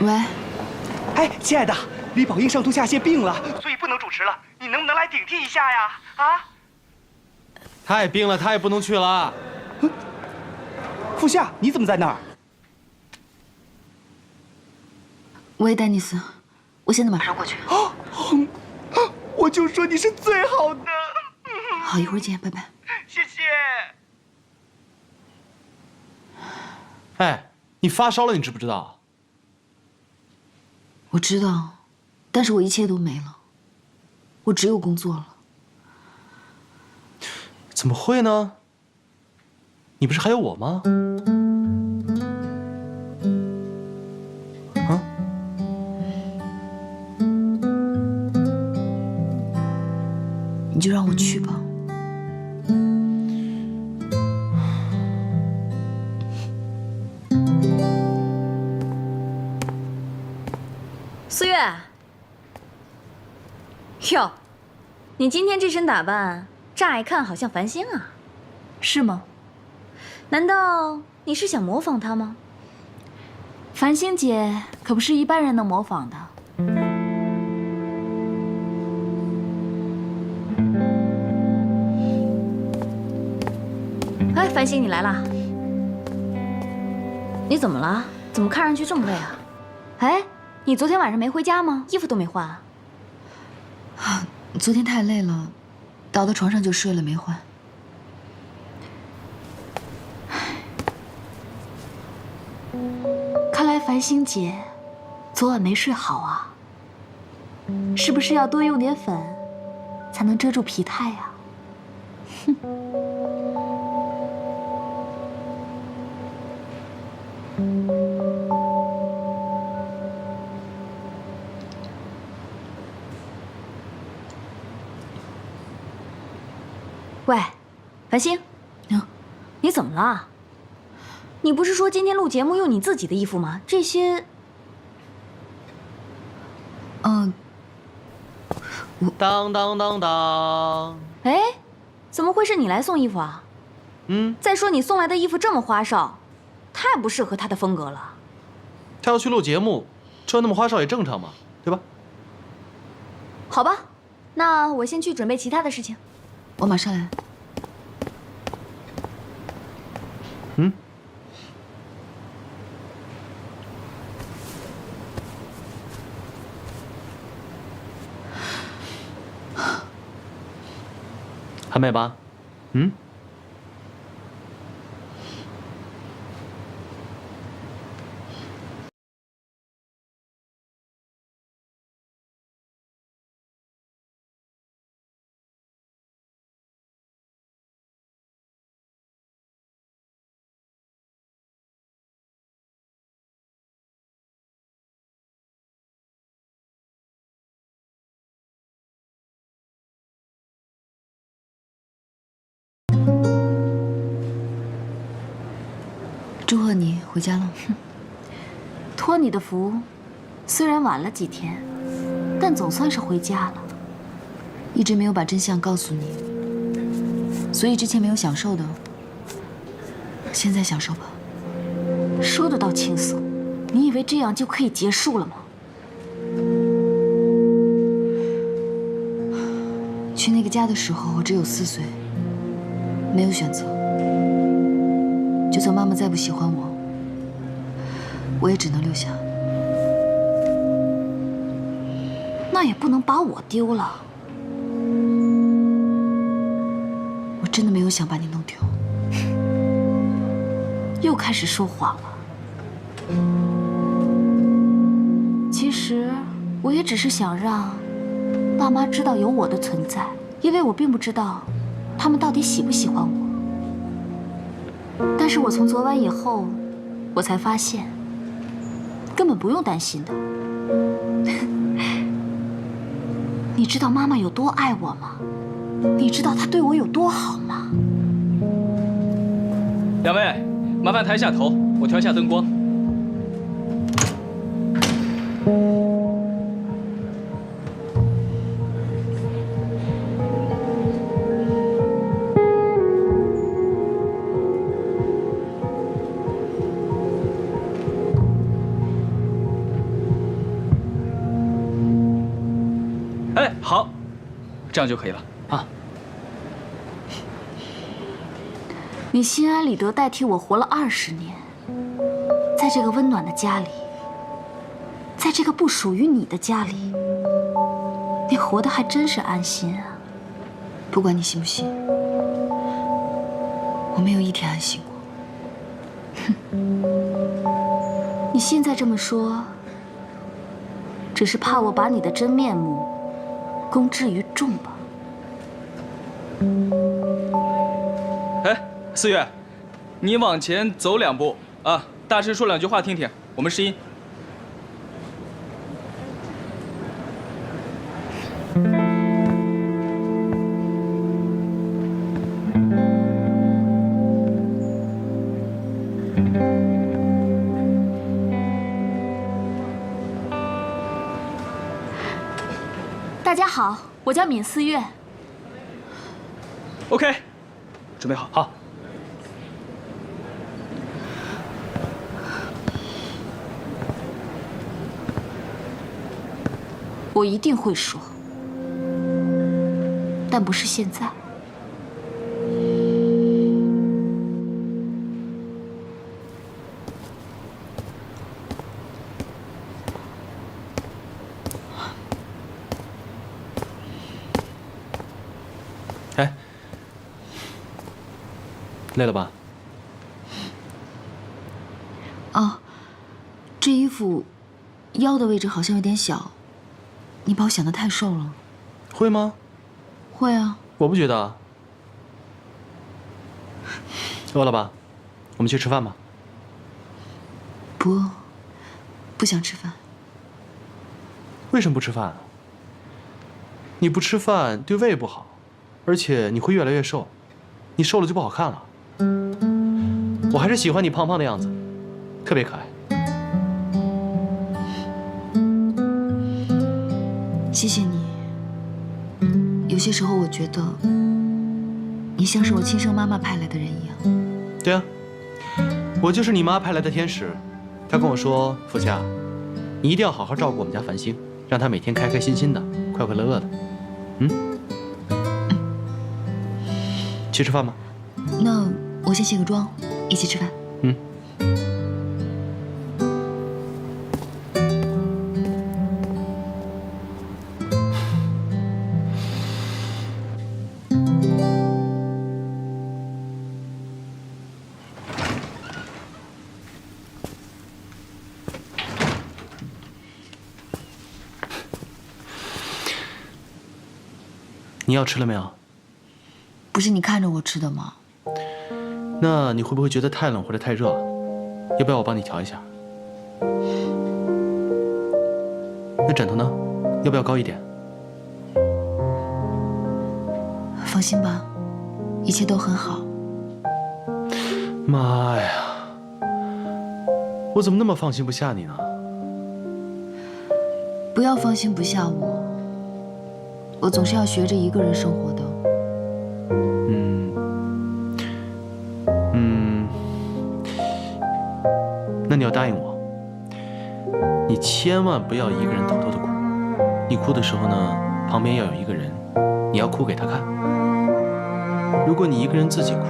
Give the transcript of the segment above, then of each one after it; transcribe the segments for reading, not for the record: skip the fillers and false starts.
喂，哎，亲爱的，李宝英上吐下泻病了，所以不能主持了，你能不能来顶替一下呀？啊？他也病了，他也不能去了。副夏，你怎么在那儿？喂，丹尼斯，我现在马上过去。我就说你是最好的。好，一会儿见，拜拜。谢谢。哎，你发烧了，你知不知道？我知道，但是我一切都没了，我只有工作了。怎么会呢？你不是还有我吗？啊？你就让我去吧。思月，哟，你今天这身打扮，乍一看好像繁星啊，是吗？难道你是想模仿她吗？繁星姐可不是一般人能模仿的。哎，繁星，你来啦！你怎么了？怎么看上去这么累啊？哎，你昨天晚上没回家吗？衣服都没换啊？啊，昨天太累了，倒到床上就睡了，没换。看来繁星姐昨晚没睡好啊，是不是要多用点粉，才能遮住疲态呀？哼。喂，繁星，你怎么了？你不是说今天录节目用你自己的衣服吗？这些……当当当当！哎，怎么会是你来送衣服啊？再说你送来的衣服这么花哨，太不适合他的风格了。他要去录节目，穿那么花哨也正常嘛，对吧？好吧，那我先去准备其他的事情。我马上来。还美吧？祝贺你回家了。托你的福，虽然晚了几天，但总算是回家了。一直没有把真相告诉你，所以之前没有享受的，现在享受吧。说得倒轻松，你以为这样就可以结束了吗？去那个家的时候，我只有4岁，没有选择。就算妈妈再不喜欢我，我也只能留下。那也不能把我丢了。我真的没有想把你弄丢。又开始说谎了。其实我也只是想让爸妈知道有我的存在，因为我并不知道他们到底喜不喜欢我。但是我从昨晚以后，我才发现，根本不用担心的。你知道妈妈有多爱我吗？你知道她对我有多好吗？两位，麻烦抬下头，我调下灯光。这样就可以了啊。你心安理得代替我活了20年，在这个温暖的家里，在这个不属于你的家里，你活得还真是安心啊。不管你信不信，我没有一天安心过。你现在这么说，只是怕我把你的真面目公之于众吧？哎，思月，你往前走2步啊，大师说2句话听听，我们试音。大家好，我叫闵思月。OK， 准备好。好。我一定会说，但不是现在。哎，累了吧？哦，这衣服腰的位置好像有点小，你把我想得太瘦了。会吗？会啊。我不觉得啊。饿了吧？我们去吃饭吧。不想吃饭。为什么不吃饭啊？你不吃饭对胃不好，而且你会越来越瘦，你瘦了就不好看了。我还是喜欢你胖胖的样子，特别可爱。谢谢你。有些时候我觉得，你像是我亲生妈妈派来的人一样。对啊，我就是你妈派来的天使。她跟我说：“福霞，你一定要好好照顾我们家繁星，让她每天开开心心的，快快乐乐的。”去吃饭吧。那我先卸个妆，一起吃饭。你要吃了没有？不是你看着我吃的吗？那你会不会觉得太冷或者太热了？要不要我帮你调一下？那枕头呢？要不要高一点？放心吧，一切都很好。妈呀，我怎么那么放心不下你呢？不要放心不下我，我总是要学着一个人生活的。那你要答应我，你千万不要一个人偷偷的哭。你哭的时候呢，旁边要有一个人，你要哭给他看。如果你一个人自己哭，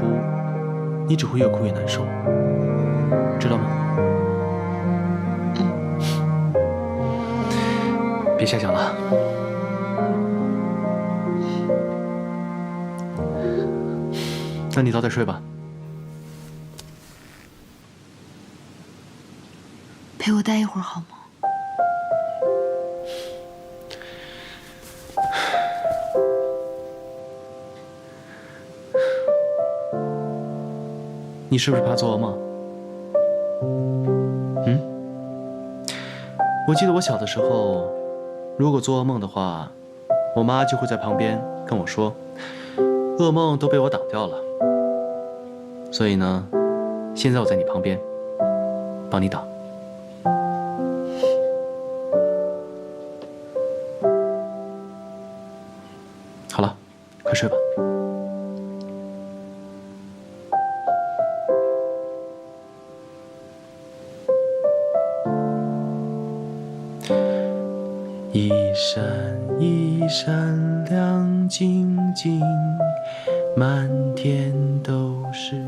你只会越哭越难受，知道吗？别瞎想了。那你早点睡吧。陪我待一会儿好吗？你是不是怕做噩梦？我记得我小的时候，如果做噩梦的话，我妈就会在旁边跟我说，噩梦都被我挡掉了。所以呢，现在我在你旁边，帮你挡。好了，快睡吧。一闪一闪亮晶晶，满天都是。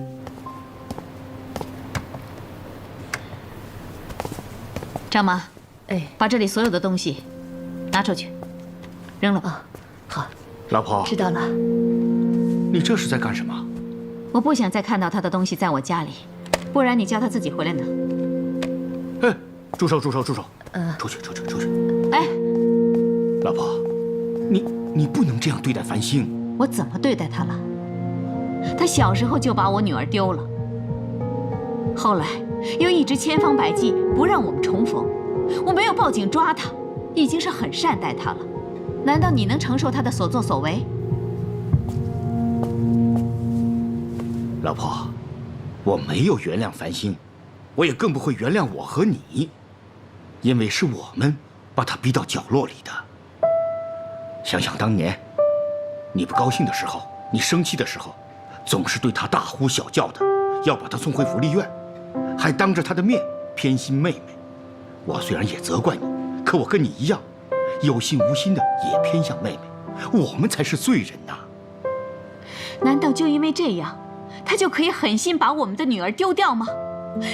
张妈，哎，把这里所有的东西拿出去，扔了吧。好，老婆，知道了。你这是在干什么？我不想再看到他的东西在我家里，不然你叫他自己回来拿。哎，住手！出去！哎，老婆，你不能这样对待繁星。我怎么对待他了？他小时候就把我女儿丢了，后来又一直千方百计不让我们重逢。我没有报警抓他，已经是很善待他了。难道你能承受他的所作所为？老婆，我没有原谅繁星，我也更不会原谅我和你，因为是我们把他逼到角落里的。想想当年，你不高兴的时候，你生气的时候，总是对他大呼小叫的，要把他送回福利院，还当着他的面偏心妹妹。我虽然也责怪你，可我跟你一样，有心无心的也偏向妹妹，我们才是罪人呐。难道就因为这样，他就可以狠心把我们的女儿丢掉吗？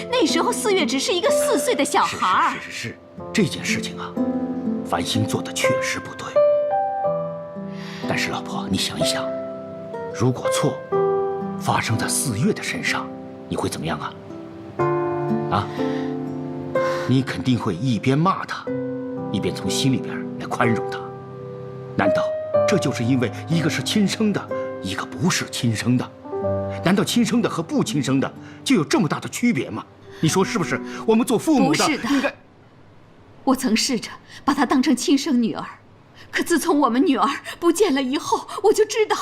那时候四月只是一个4岁的小孩。是，这件事情啊，繁星做的确实不对。但是老婆，你想一想，如果错发生在4月的身上，你会怎么样啊？啊？你肯定会一边骂他，一边从心里边来宽容他。难道这就是因为一个是亲生的，一个不是亲生的？难道亲生的和不亲生的就有这么大的区别吗？你说是不是？我们做父母的应该……我曾试着把她当成亲生女儿，可自从我们女儿不见了以后，我就知道，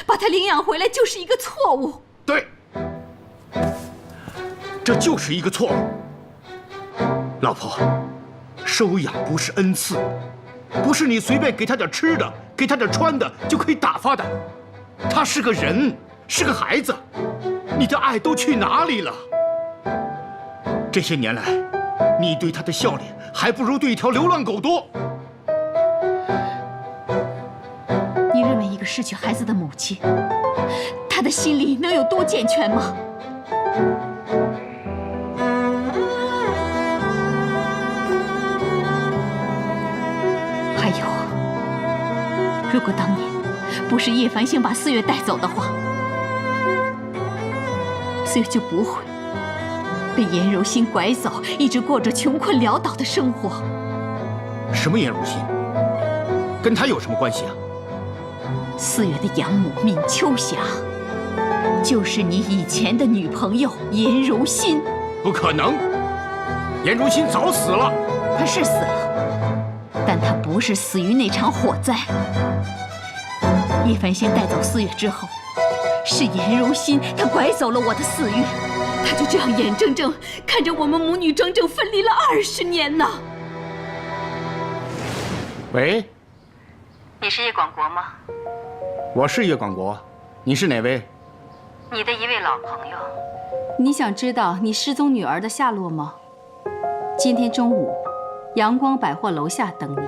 把她领养回来就是一个错误。对，这就是一个错误。老婆，收养不是恩赐，不是你随便给他点吃的，给他点穿的就可以打发的。他是个人，是个孩子，你的爱都去哪里了？这些年来，你对他的笑脸还不如对一条流浪狗多。你认为一个失去孩子的母亲，她的心理能有多健全吗？还有，如果当年不是叶繁星把4月带走的话，4月就不会被颜柔心拐走，一直过着穷困潦倒的生活。什么颜如心？跟他有什么关系啊4月的养母闵秋霞，就是你以前的女朋友颜柔心。不可能，颜如心早死了。她是死了，但她不是死于那场火灾。叶繁星带走4月之后，是颜柔心她拐走了我的4月，她就这样眼睁睁看着我们母女整整分离了20年呢。喂，你是叶广国吗？我是叶广国，你是哪位？你的一位老朋友。你想知道你失踪女儿的下落吗？今天中午，阳光百货楼下等你。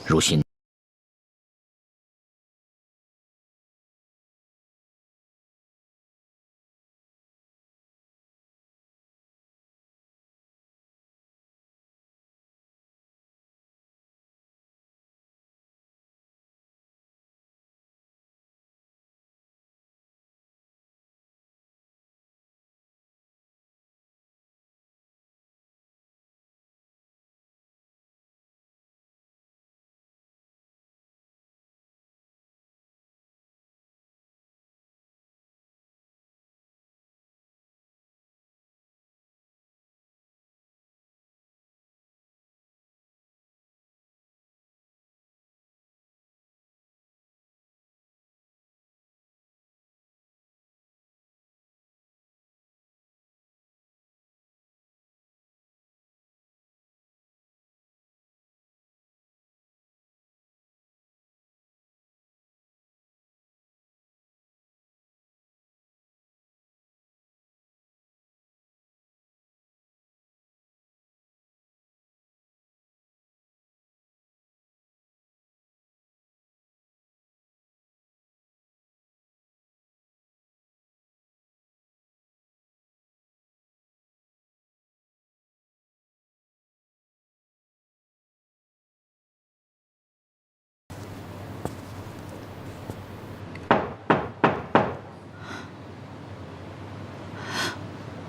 如心。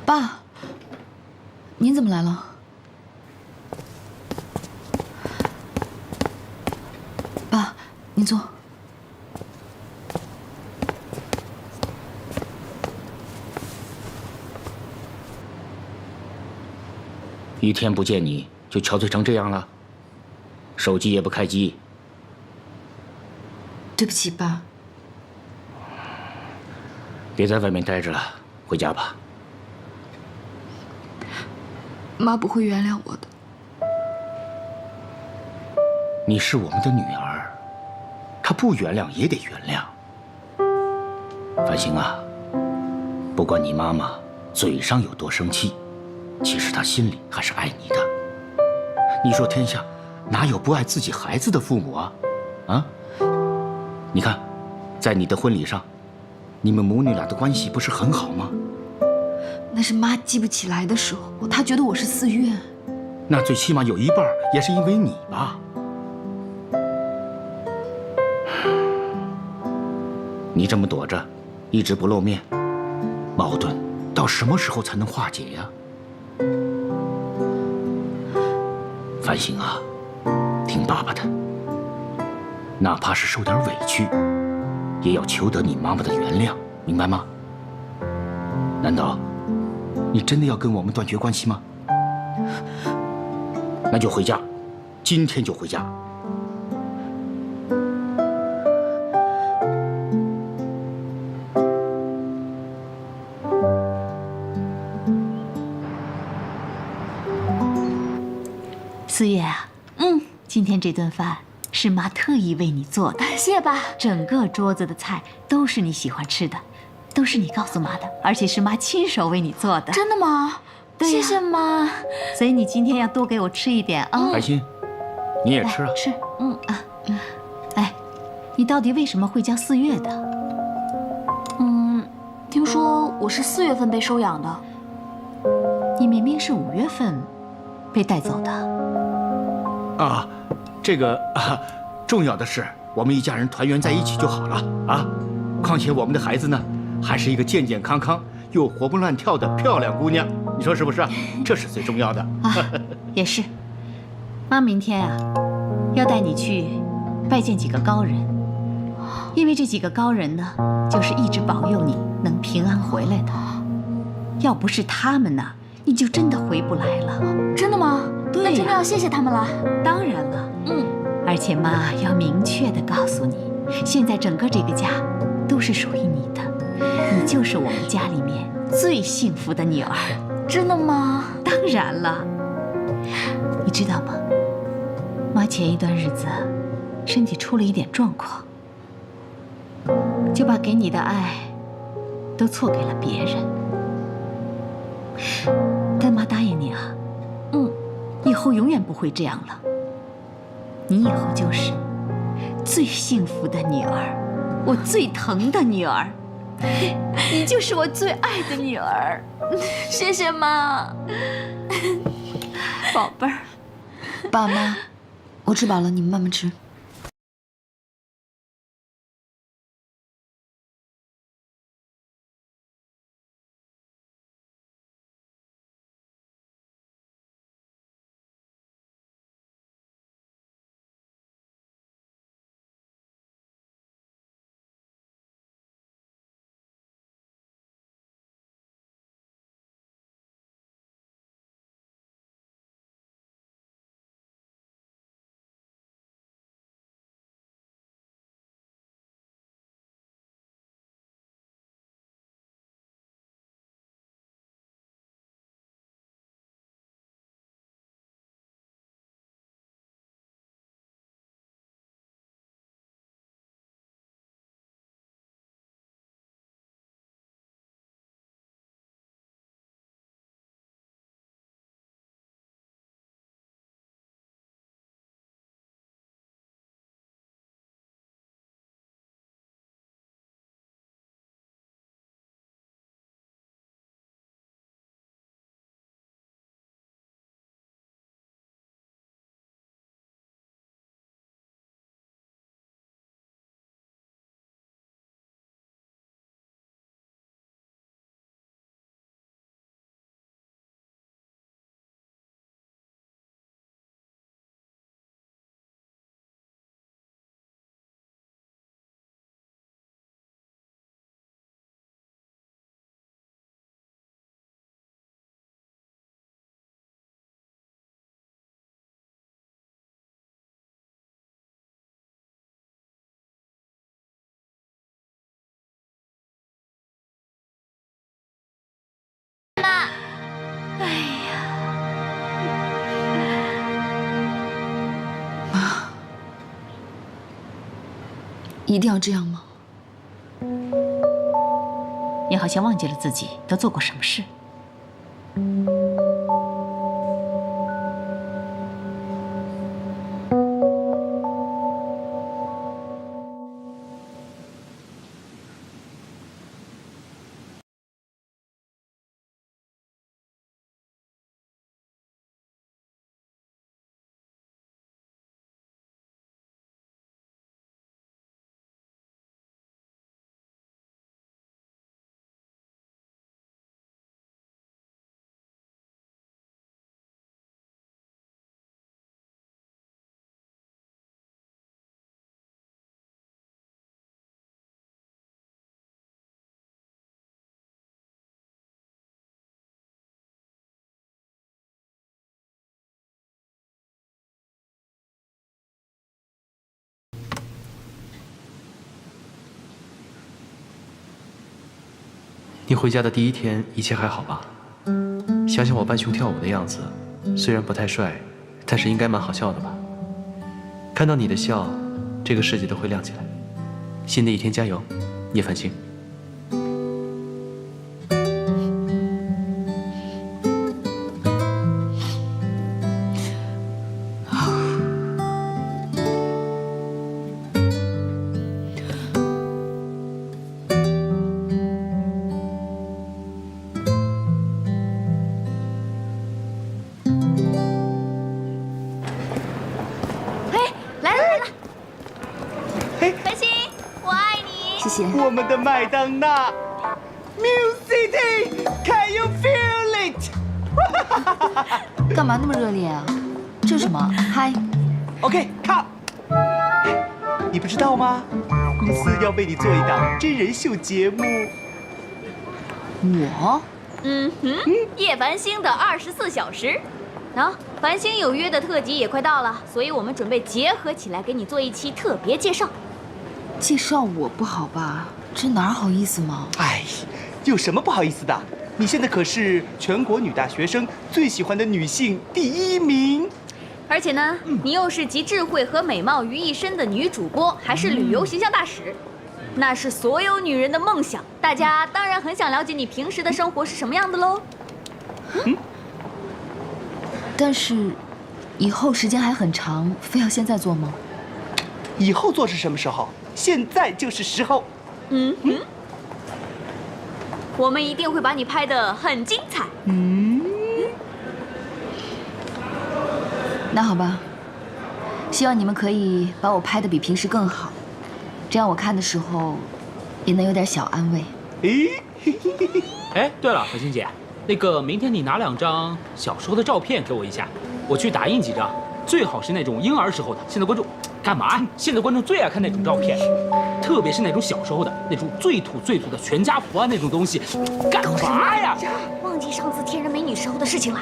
爸，您怎么来了？爸，您坐。一天不见你就憔悴成这样了，手机也不开机。对不起，爸。别在外面待着了，回家吧。妈不会原谅我的。你是我们的女儿，她不原谅也得原谅。繁星啊，不管你妈妈嘴上有多生气，其实她心里还是爱你的。你说天下哪有不爱自己孩子的父母啊？啊？你看，在你的婚礼上，你们母女俩的关系不是很好吗？那是妈记不起来的时候，她觉得我是4月。那最起码有一半也是因为你吧？你这么躲着，一直不露面，矛盾到什么时候才能化解呀？繁星啊，听爸爸的，哪怕是受点委屈，也要求得你妈妈的原谅，明白吗？难道你真的要跟我们断绝关系吗？那就回家，今天就回家。四月啊，今天这顿饭是妈特意为你做的，谢谢爸。整个桌子的菜都是你喜欢吃的，都是你告诉妈的，而且是妈亲手为你做的。真的吗？对呀谢谢妈。所以你今天要多给我吃一点啊。海心，你也吃啊？吃，哎，你到底为什么会叫4月的？听说我是4月份被收养的。你明明是5月份被带走的。啊，这个啊，重要的是我们一家人团圆在一起就好了啊。况且我们的孩子呢，还是一个健健康康又活蹦乱跳的漂亮姑娘，你说是不是？这是最重要的。也是。妈明天啊，要带你去拜见几个高人，因为这几个高人呢，就是一直保佑你能平安回来的。要不是他们呢，你就真的回不来了。真的吗？对呀，那真的要谢谢他们了。当然了，而且妈要明确的告诉你，现在整个这个家都是属于你的，你就是我们家里面最幸福的女儿。真的吗？当然了。你知道吗？妈前一段日子身体出了一点状况，就把给你的爱都错给了别人。但妈答应你啊，以后永远不会这样了。你以后就是最幸福的女儿，我最疼的女儿，你就是我最爱的女儿。谢谢妈。宝贝儿。爸妈，我吃饱了，你们慢慢吃。一定要这样吗？你好像忘记了自己都做过什么事。你回家的第一天，一切还好吧？想想我扮熊跳舞的样子，虽然不太帅，但是应该蛮好笑的吧？看到你的笑，这个世界都会亮起来。新的一天加油，叶繁星。我们的麦当娜 ，Music，Can you feel it？ 干嘛那么热烈啊？这是什么？嗨 ，OK， 看，你不知道吗？公司要为你做一档真人秀节目。我？叶繁星的24小时。啊，繁星有约的特辑也快到了，所以我们准备结合起来给你做一期特别介绍。介绍我不好吧？这哪好意思嘛！哎，有什么不好意思的？你现在可是全国女大学生最喜欢的女性第1名。而且呢，你又是集智慧和美貌于一身的女主播，还是旅游形象大使，那是所有女人的梦想。大家当然很想了解你平时的生活是什么样的喽。但是，以后时间还很长，非要现在做吗？以后做是什么时候？现在就是时候。我们一定会把你拍得很精彩。那好吧，希望你们可以把我拍得比平时更好，这样我看的时候也能有点小安慰。哎，对了，小欣姐，那个明天你拿2张小时候的照片给我一下，我去打印几张，最好是那种婴儿时候的。现在观众干嘛？现在观众最爱看那种照片，特别是那种小时候的那种最土的全家福啊那种东西。干嘛呀？忘记上次天然美女时候的事情了？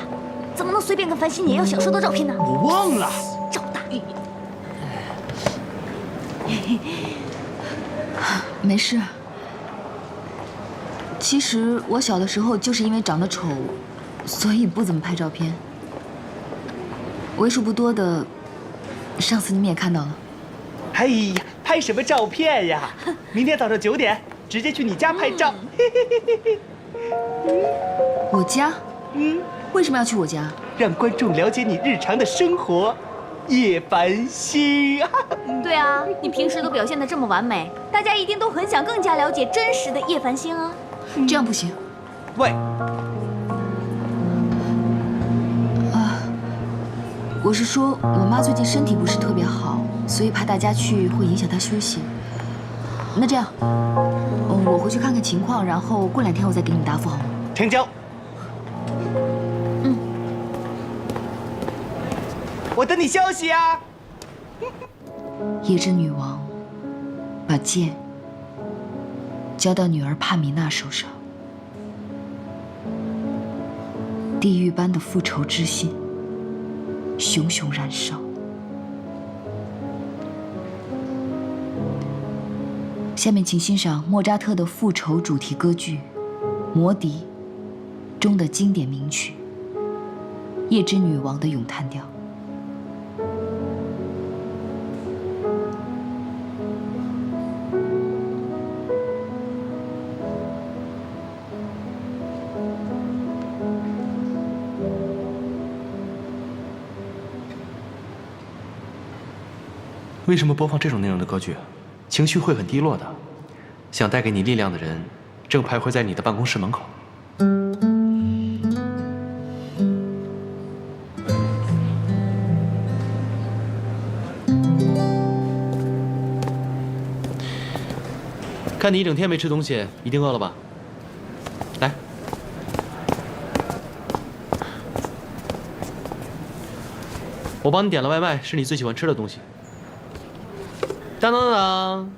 怎么能随便跟繁星也要小时候的照片呢？我忘了。赵大玉。没事。其实我小的时候就是因为长得丑，所以不怎么拍照片。为数不多的，上次你们也看到了。哎呀，拍什么照片呀？明天早上9点，直接去你家拍照。我家？为什么要去我家？让观众了解你日常的生活。叶繁星。对啊，你平时都表现得这么完美，大家一定都很想更加了解真实的叶繁星啊。这样不行。喂。我是说，我妈最近身体不是特别好，所以怕大家去会影响她休息。那这样，我回去看看情况，然后过2天我再给你们答复，好吗？成交。我等你消息啊。叶之女王把剑交到女儿帕米娜手上，地狱般的复仇之心熊熊燃烧。下面请欣赏莫扎特的复仇主题歌剧《魔笛》中的经典名曲《夜之女王的咏叹调》。为什么播放这种内容的歌剧？情绪会很低落的。想带给你力量的人，正徘徊在你的办公室门口。看你一整天没吃东西，一定饿了吧？来，我帮你点了外卖，是你最喜欢吃的东西。当当当！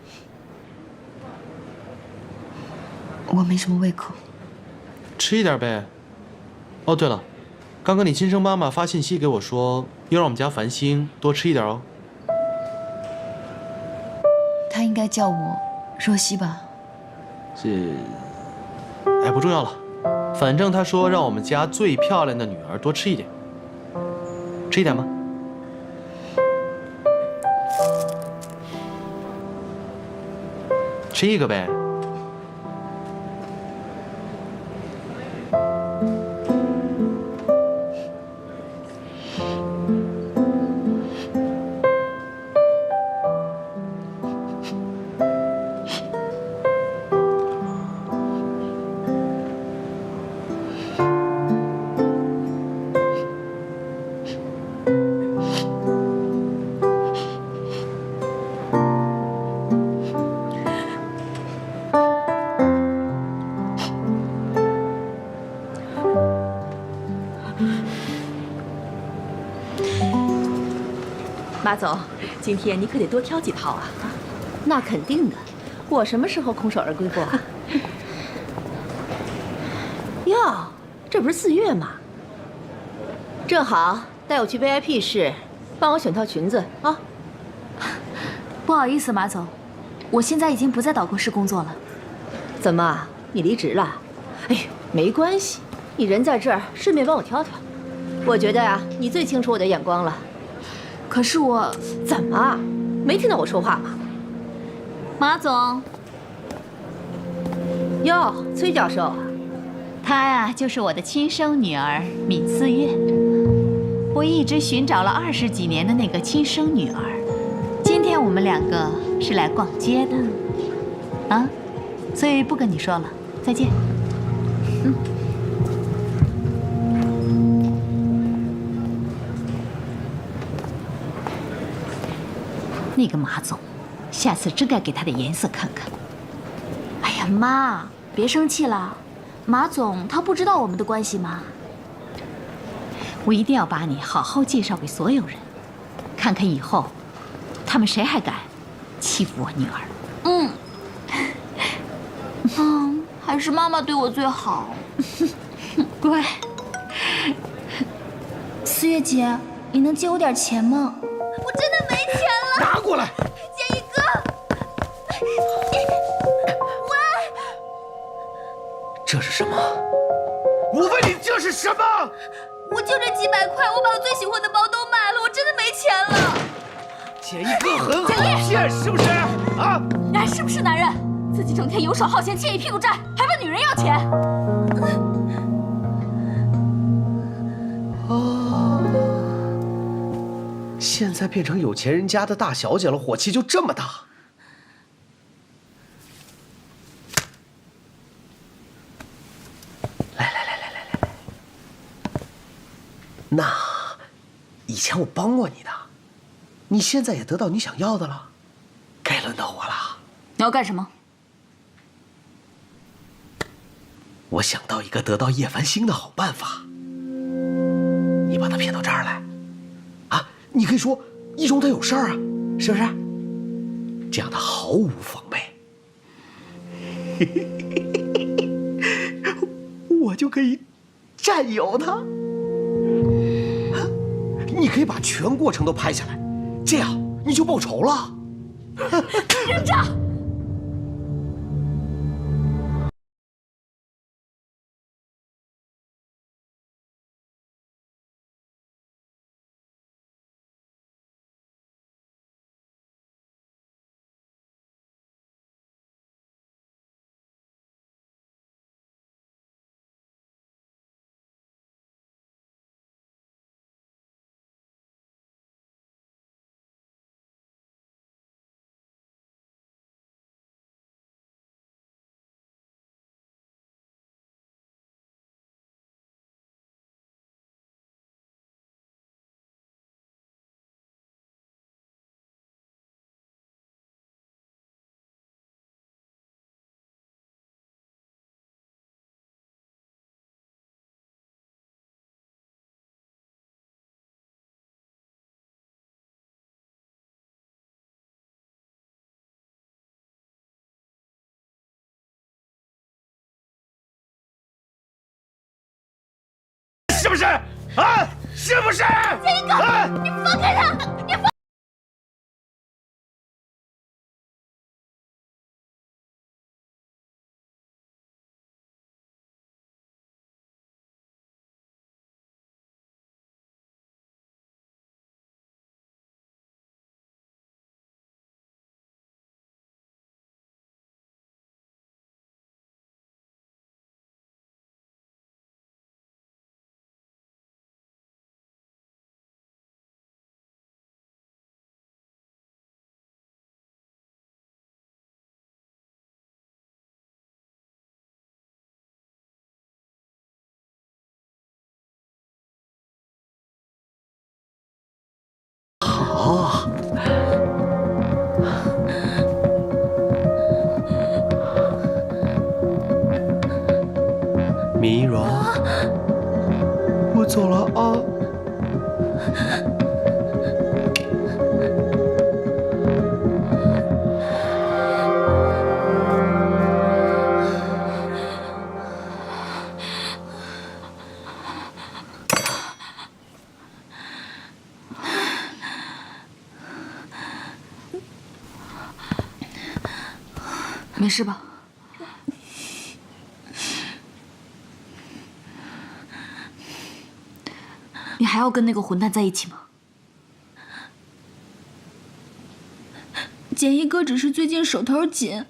我没什么胃口，吃一点呗。哦，对了，刚刚你亲生妈妈发信息给我说，要让我们家繁星多吃一点哦。她应该叫我若曦吧？哎，不重要了，反正她说让我们家最漂亮的女儿多吃一点，吃一点吧。吃一个呗。马总，今天你可得多挑几套啊！那肯定的。我什么时候空手而归过？哟，这不是4月吗？正好带我去 VIP 室，帮我选套裙子啊！不好意思，马总，我现在已经不在导购室工作了。怎么，你离职了？哎呦，没关系，你人在这儿，顺便帮我挑挑。我觉得呀，你最清楚我的眼光了。可是我怎么没听到我说话吗？马总，哟，崔教授啊，她呀就是我的亲生女儿闵思月。我一直寻找了20几年的那个亲生女儿，今天我们2个是来逛街的，啊，所以不跟你说了，再见。那个马总，下次真该给他的颜色看看。哎呀，妈，别生气了。马总他不知道我们的关系吗？我一定要把你好好介绍给所有人，看看以后他们谁还敢欺负我女儿。还是妈妈对我最好。乖。思月姐，你能借我点钱吗？我真的没钱了。拿过来。借一个。喂。这是什么？我问你这是什么？我就这几百块，我把我最喜欢的包都卖了，我真的没钱了。捡一个很好骗，是不是？啊？你还是不是男人？自己整天游手好闲，欠一屁股债，还问女人要钱。现在变成有钱人家的大小姐了，火气就这么大。来，那以前我帮过你的，你现在也得到你想要的了，该轮到我了。你要干什么？我想到一个得到叶繁星的好办法，你把他骗到这儿来，啊，你可以说一中他有事儿啊，是不是？这样他毫无防备，我就可以占有他。你可以把全过程都拍下来，这样你就报仇了。人渣！是不是？啊，是不是？建一哥，你放开他！你放。好。米软，我走了啊。没事吧？你还要跟那个混蛋在一起吗？简一哥只是最近手头紧，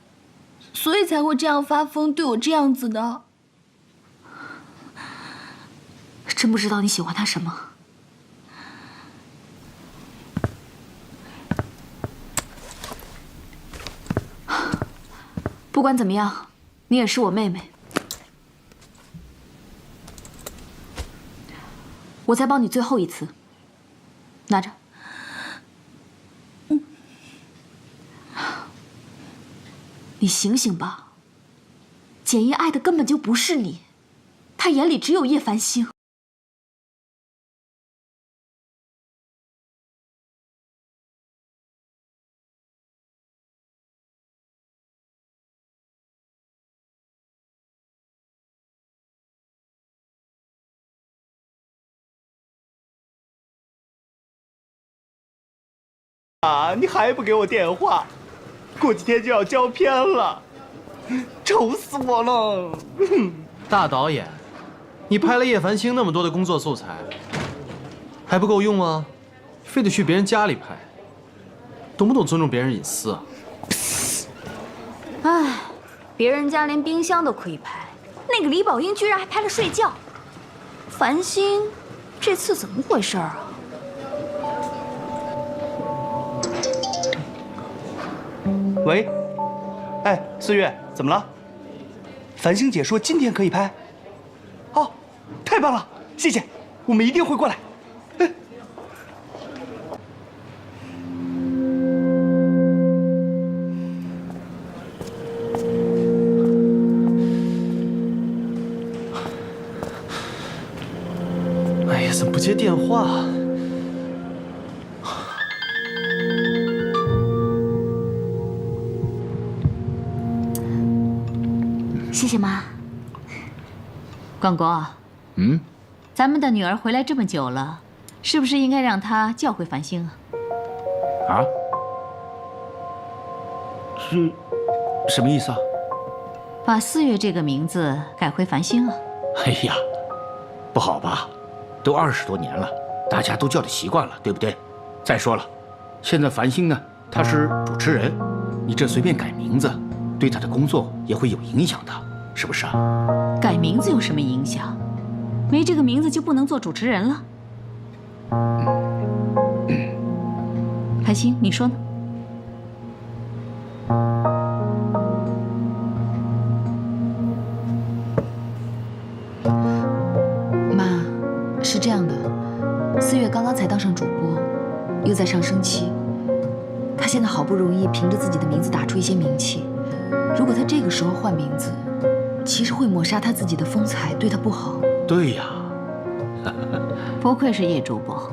所以才会这样发疯，对我这样子的。真不知道你喜欢他什么。不管怎么样，你也是我妹妹。我再帮你最后一次，拿着。你醒醒吧，简一爱的根本就不是你，他眼里只有叶繁星。啊！你还不给我电话？过几天就要交片了，愁死我了！大导演，你拍了叶繁星那么多的工作素材，还不够用吗？非得去别人家里拍，懂不懂尊重别人隐私啊？唉，别人家连冰箱都可以拍，那个李宝英居然还拍了睡觉。繁星，这次怎么回事啊？喂，哎，四月，怎么了？繁星姐说今天可以拍。哦，太棒了，谢谢，我们一定会过来。哎呀，怎么不接电话？谢谢妈。广国，咱们的女儿回来这么久了，是不是应该让她叫回繁星啊？啊？是什么意思啊？把四月这个名字改回繁星啊？哎呀，不好吧？都20多年了，大家都叫的习惯了，对不对？再说了，现在繁星呢，她是主持人，你这随便改名字，对她的工作也会有影响的，是不是啊？改名字有什么影响？没这个名字就不能做主持人了？繁星，你说呢？妈，是这样的，四月刚刚才当上主播，又在上升期，她现在好不容易凭着自己的名字打出一些名气，如果她这个时候换名字，其实会抹杀她自己的风采，对她不好。对呀。不愧是叶主播，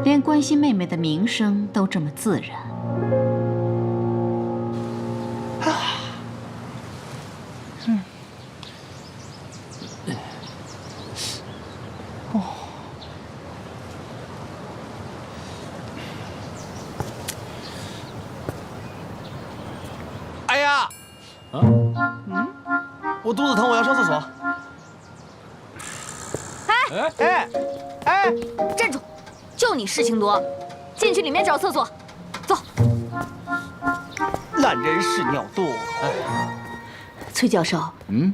连关心妹妹的名声都这么自然。我肚子疼，我要上厕所。站住！就你事情多，进去里面找厕所。走。懒人屎尿多。崔教授，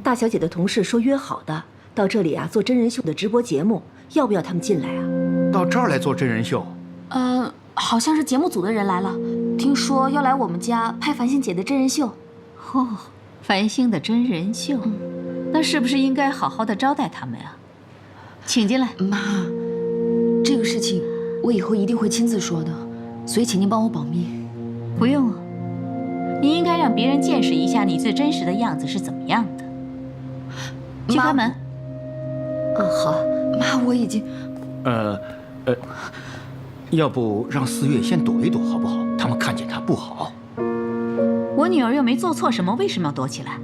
大小姐的同事说约好的，到这里啊做真人秀的直播节目，要不要他们进来啊？到这儿来做真人秀？好像是节目组的人来了，听说要来我们家拍繁星姐的真人秀。哦，繁星的真人秀，那是不是应该好好的招待他们啊？请进来。妈，这个事情我以后一定会亲自说的，所以请您帮我保密。不用啊，你应该让别人见识一下你最真实的样子是怎么样的。去开门。好。妈，我已经……要不让4月先躲一躲好不好？他们看见他不好。我女儿又没做错什么，为什么要躲起来？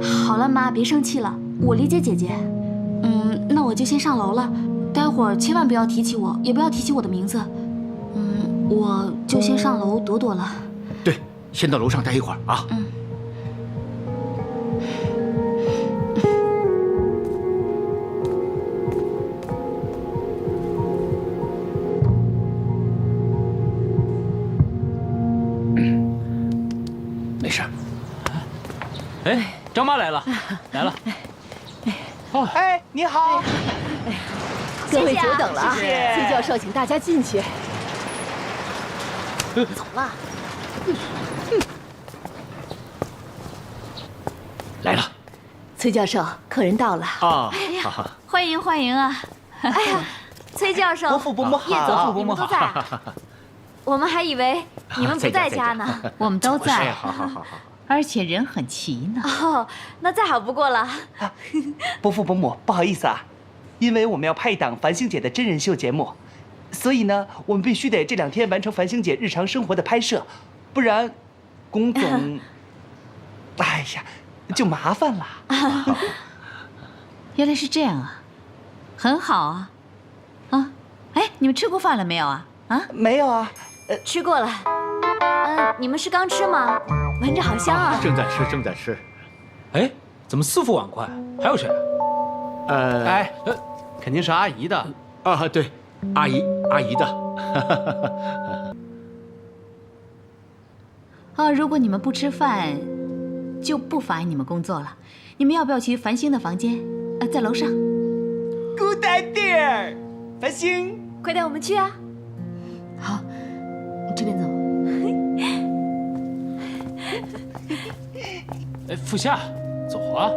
好了，妈，别生气了，我理解姐姐。那我就先上楼了，待会儿千万不要提起我，也不要提起我的名字。我就先上楼躲躲了。对，先到楼上待一会儿啊。没事。哎，张妈来了，来了。哎，你好。各位久等了啊！谢谢崔教授，请大家进去。走了。来了。崔教授，客人到了。啊，欢迎欢迎啊！哎呀，崔教授、伯父伯母好，叶总，你们都在啊？我们还以为你们不在家呢。我们都在，好。而且人很齐呢。哦，那再好不过了。伯父伯母，不好意思啊，因为我们要拍一档繁星姐的真人秀节目，所以呢，我们必须得这2天完成繁星姐日常生活的拍摄，不然，龚总，哎呀，就麻烦了。原来是这样啊，很好啊。哎，你们吃过饭了没有啊？没有啊，吃过了。你们是刚吃吗？闻着好香啊！正在吃。哎，怎么4副碗筷？还有谁？肯定是阿姨的。啊，对，阿姨的。如果你们不吃饭，就不妨碍你们工作了。你们要不要去繁星的房间？在楼上。Good idea， 繁星，快带我们去啊！好，这边走。哎，傅夏，走啊！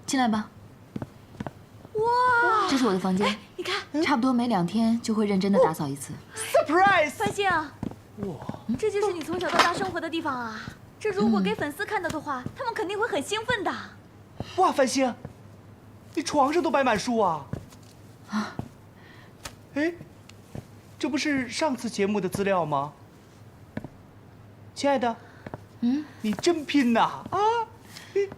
进来吧。哇，这是我的房间。你看，差不多每2天就会认真的打扫一次。Surprise！ 繁星，哇，这就是你从小到大生活的地方啊！这如果给粉丝看到的话，他们肯定会很兴奋的。哇，繁星，你床上都摆满书啊！哎，这不是上次节目的资料吗？亲爱的，你真拼呐！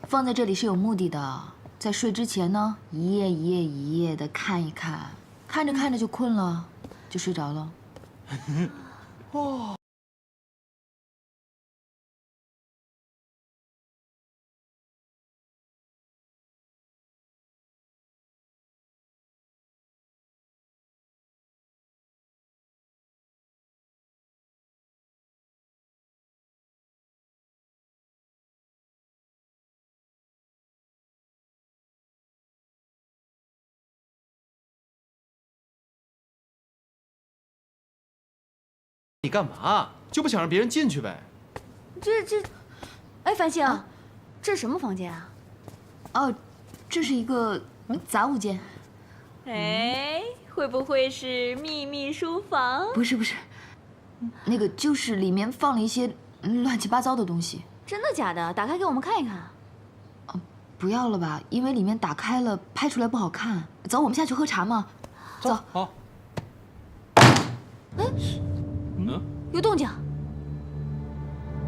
放在这里是有目的的，在睡之前呢，一页的看一看，看着看着就困了，就睡着了。哦。你干嘛？就不想让别人进去呗？哎，繁星，这是什么房间啊？哦，这是一个杂物间。哎，会不会是秘密书房？不是，那个就是里面放了一些乱七八糟的东西。真的假的？打开给我们看一看。不要了吧，因为里面打开了拍出来不好看。走，我们下去喝茶嘛。走。好。有动静，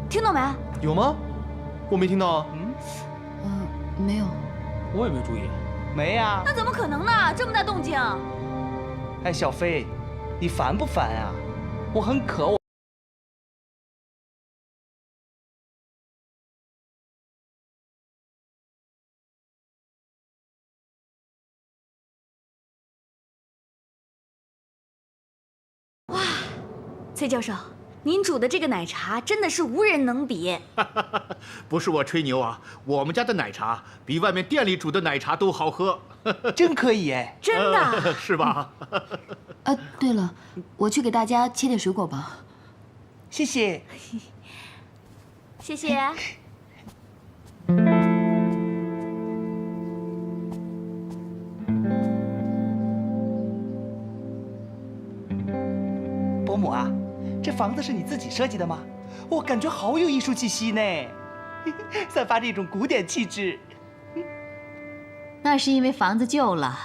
听到没？有吗？我没听到啊。没有。我也没注意。没啊。那怎么可能呢？这么大动静！哎，小飞，你烦不烦啊？我很渴。崔教授，您煮的这个奶茶真的是无人能比。不是我吹牛啊，我们家的奶茶比外面店里煮的奶茶都好喝。真可以哎，真的是吧？对了，我去给大家切点水果吧。谢谢。谢谢。伯母啊，这房子是你自己设计的吗？我感觉好有艺术气息呢，散发着一种古典气质。那是因为房子旧了，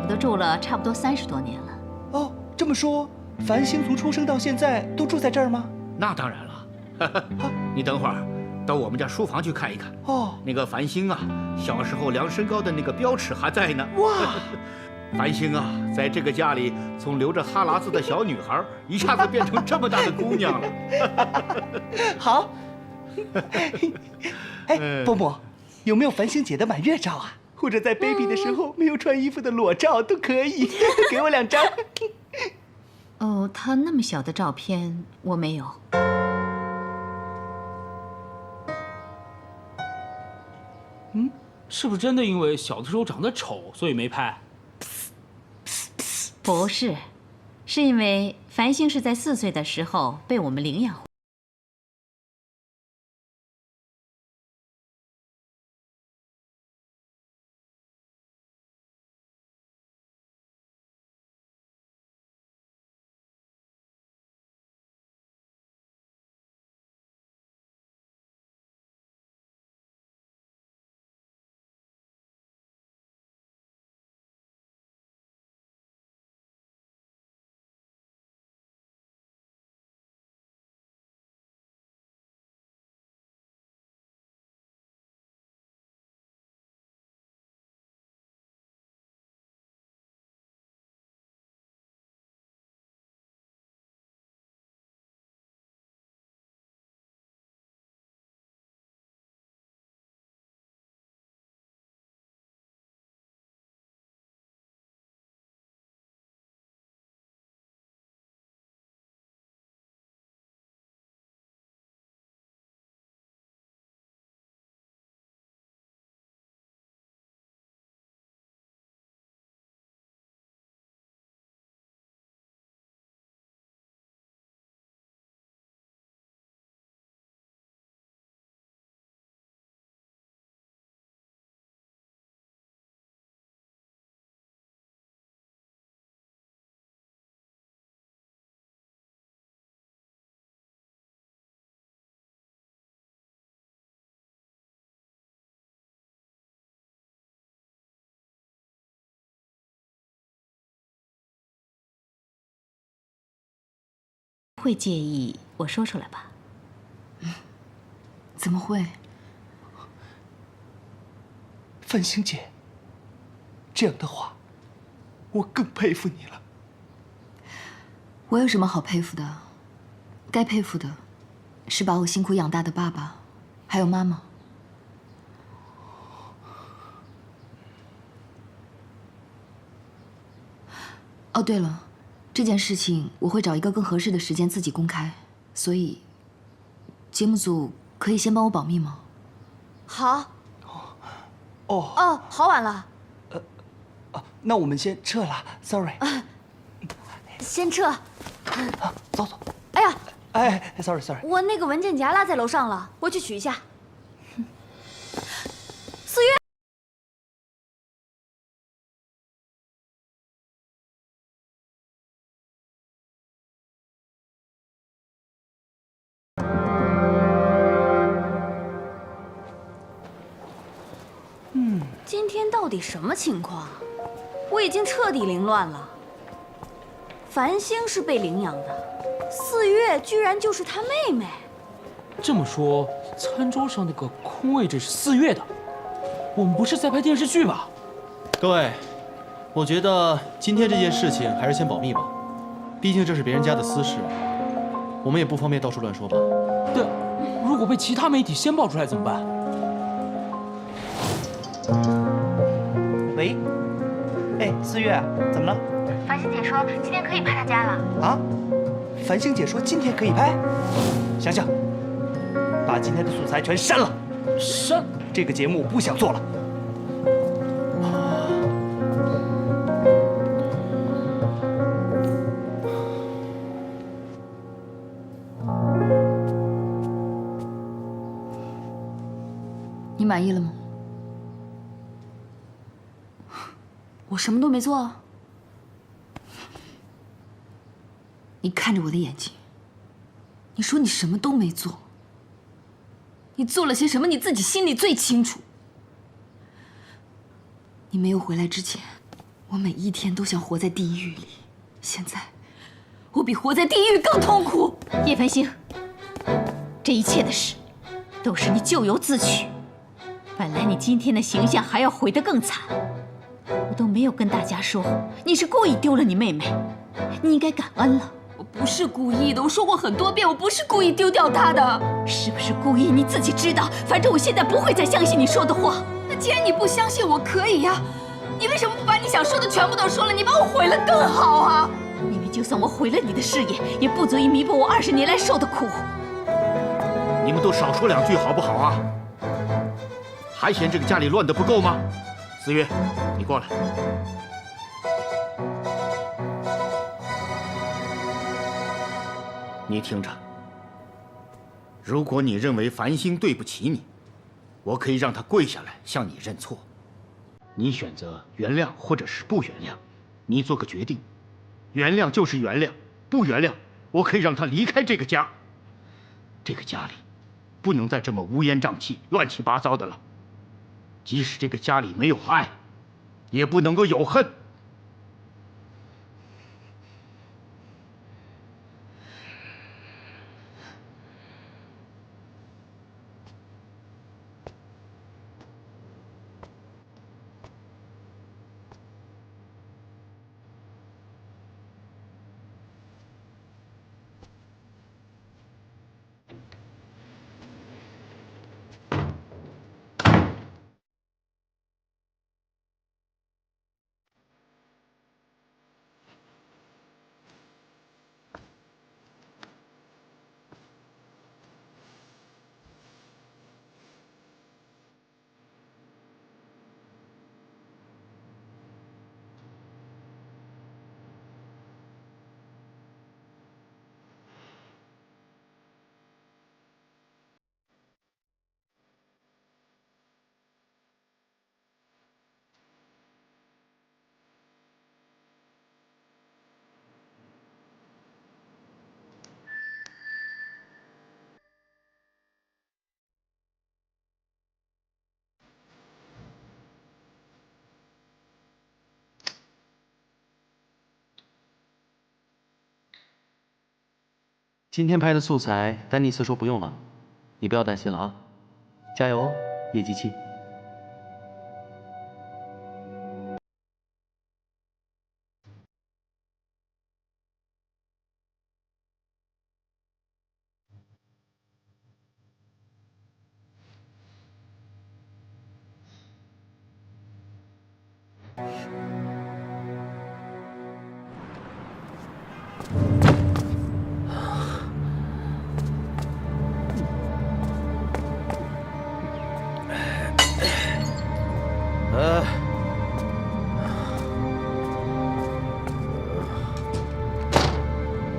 我都住了差不多30多年了。哦，这么说，繁星从出生到现在都住在这儿吗？那当然了。你等会儿到我们家书房去看一看。哦，那个繁星啊，小时候量身高的那个标尺还在呢。哇！繁星啊，在这个家里从流着哈喇子的小女孩，一下子变成这么大的姑娘了。好。哎，伯母，有没有繁星姐的满月照啊？或者在 baby 的时候没有穿衣服的裸照都可以，给我2张。哦，她那么小的照片我没有。是不是真的因为小的时候长得丑，所以没拍？不是，是因为繁星是在4岁的时候被我们领养。会介意我说出来吧？怎么会？繁星姐，这样的话，我更佩服你了。我有什么好佩服的？该佩服的，是把我辛苦养大的爸爸，还有妈妈。哦，对了，这件事情我会找一个更合适的时间自己公开，所以节目组可以先帮我保密吗？好。哦，好晚了。那我们先撤了 ，sorry。先撤。走走。哎呀，哎 ，sorry。我那个文件夹落在楼上了，我去取一下。4月。今天到底什么情况？我已经彻底凌乱了。繁星是被领养的，4月居然就是她妹妹。这么说，餐桌上那个空位置是4月的，我们不是在拍电视剧吧？各位，我觉得今天这件事情还是先保密吧，毕竟这是别人家的私事，我们也不方便到处乱说吧。对，如果被其他媒体先爆出来怎么办？喂，哎，四月，怎么了？繁星姐说今天可以拍她家了。啊？繁星姐说今天可以拍，想想，把今天的素材全删了。删？这个节目不想做了。你满意了吗？我什么都没做啊。你看着我的眼睛，你说你什么都没做。你做了些什么，你自己心里最清楚。你没有回来之前，我每一天都像活在地狱里。现在，我比活在地狱更痛苦。叶繁星，这一切的事，都是你咎由自取。本来你今天的形象还要毁得更惨，我都没有跟大家说，你是故意丢了你妹妹，你应该感恩了。我不是故意的，我说过很多遍，我不是故意丢掉她的。是不是故意你自己知道，反正我现在不会再相信你说的话。那既然你不相信我可以呀，你为什么不把你想说的全部都说了？你把我毁了更好啊！因为就算我毁了你的事业，也不足以弥补我20年来受的苦。你们都少说2句好不好啊？还嫌这个家里乱得不够吗？思月，你过来。你听着，如果你认为繁星对不起你，我可以让她跪下来向你认错。你选择原谅或者是不原谅，你做个决定。原谅就是原谅，不原谅，我可以让她离开这个家。这个家里不能再这么乌烟瘴气、乱七八糟的了。即使这个家里没有爱，也不能够有恨。今天拍的素材，丹尼斯说不用了，你不要担心了啊，加油哦，叶机器。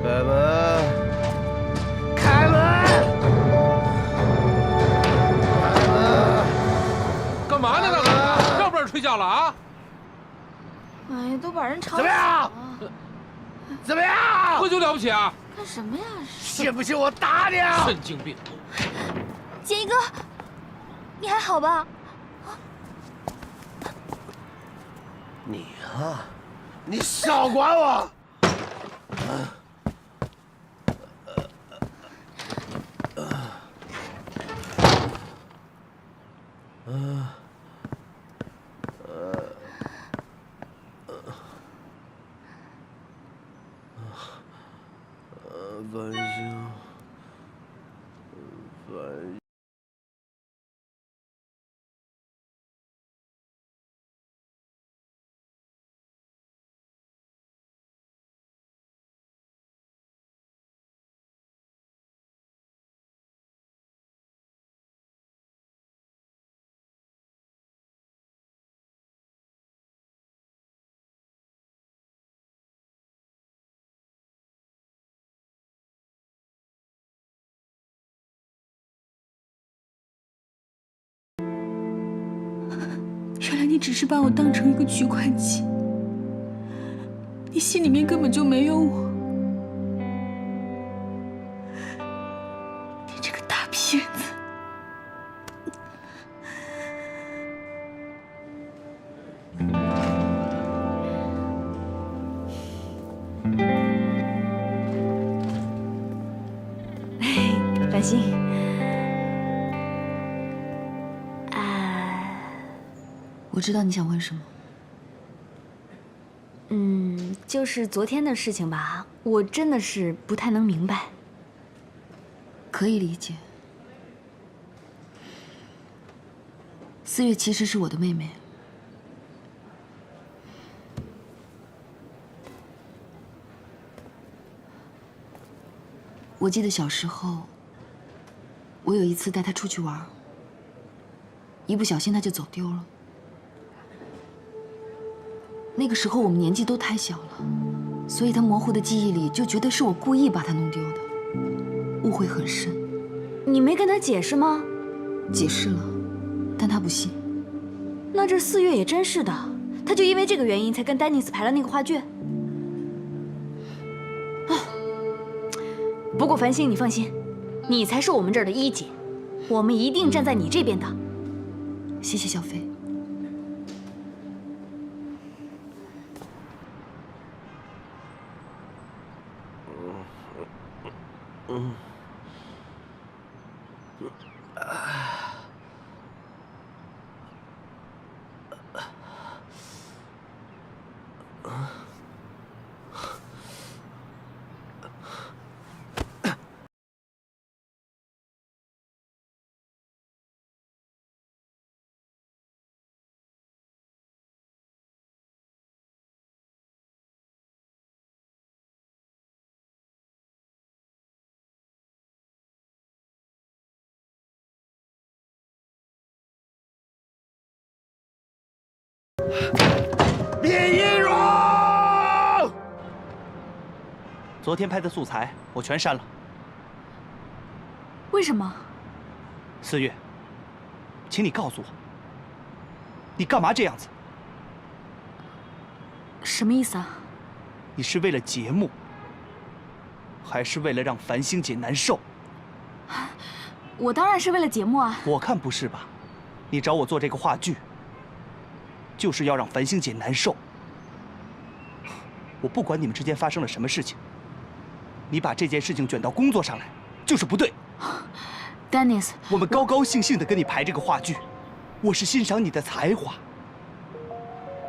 开门！开门！开门！干嘛呢，大哥？让不让睡觉了啊？哎呀，都把人吵怎么样？怎么样？喝酒了不起啊？干什么呀？信不信我打你啊？神经病！杰一哥，你还好吧？你啊，你少管我！你只是把我当成一个取款机，你心里面根本就没有我。你这个大骗子！繁星，我知道你想问什么。就是昨天的事情吧，我真的是不太能明白。可以理解。四月其实是我的妹妹。我记得小时候，我有一次带她出去玩，一不小心她就走丢了。那个时候我们年纪都太小了，所以她模糊的记忆里就觉得是我故意把她弄丢的，误会很深。你没跟她解释吗？解释了，但她不信。那这四月也真是的，她就因为这个原因才跟丹尼斯排了那个话剧。不过繁星，你放心，你才是我们这儿的一姐，我们一定站在你这边的。谢谢小飞。李一荣，昨天拍的素材我全删了。为什么？四月，请你告诉我，你干嘛这样子？什么意思啊？你是为了节目，还是为了让繁星姐难受？我当然是为了节目啊。我看不是吧？你找我做这个话剧，就是要让繁星姐难受。我不管你们之间发生了什么事情，你把这件事情卷到工作上来，就是不对。Dennis， 我们高高兴兴地跟你排这个话剧，我是欣赏你的才华，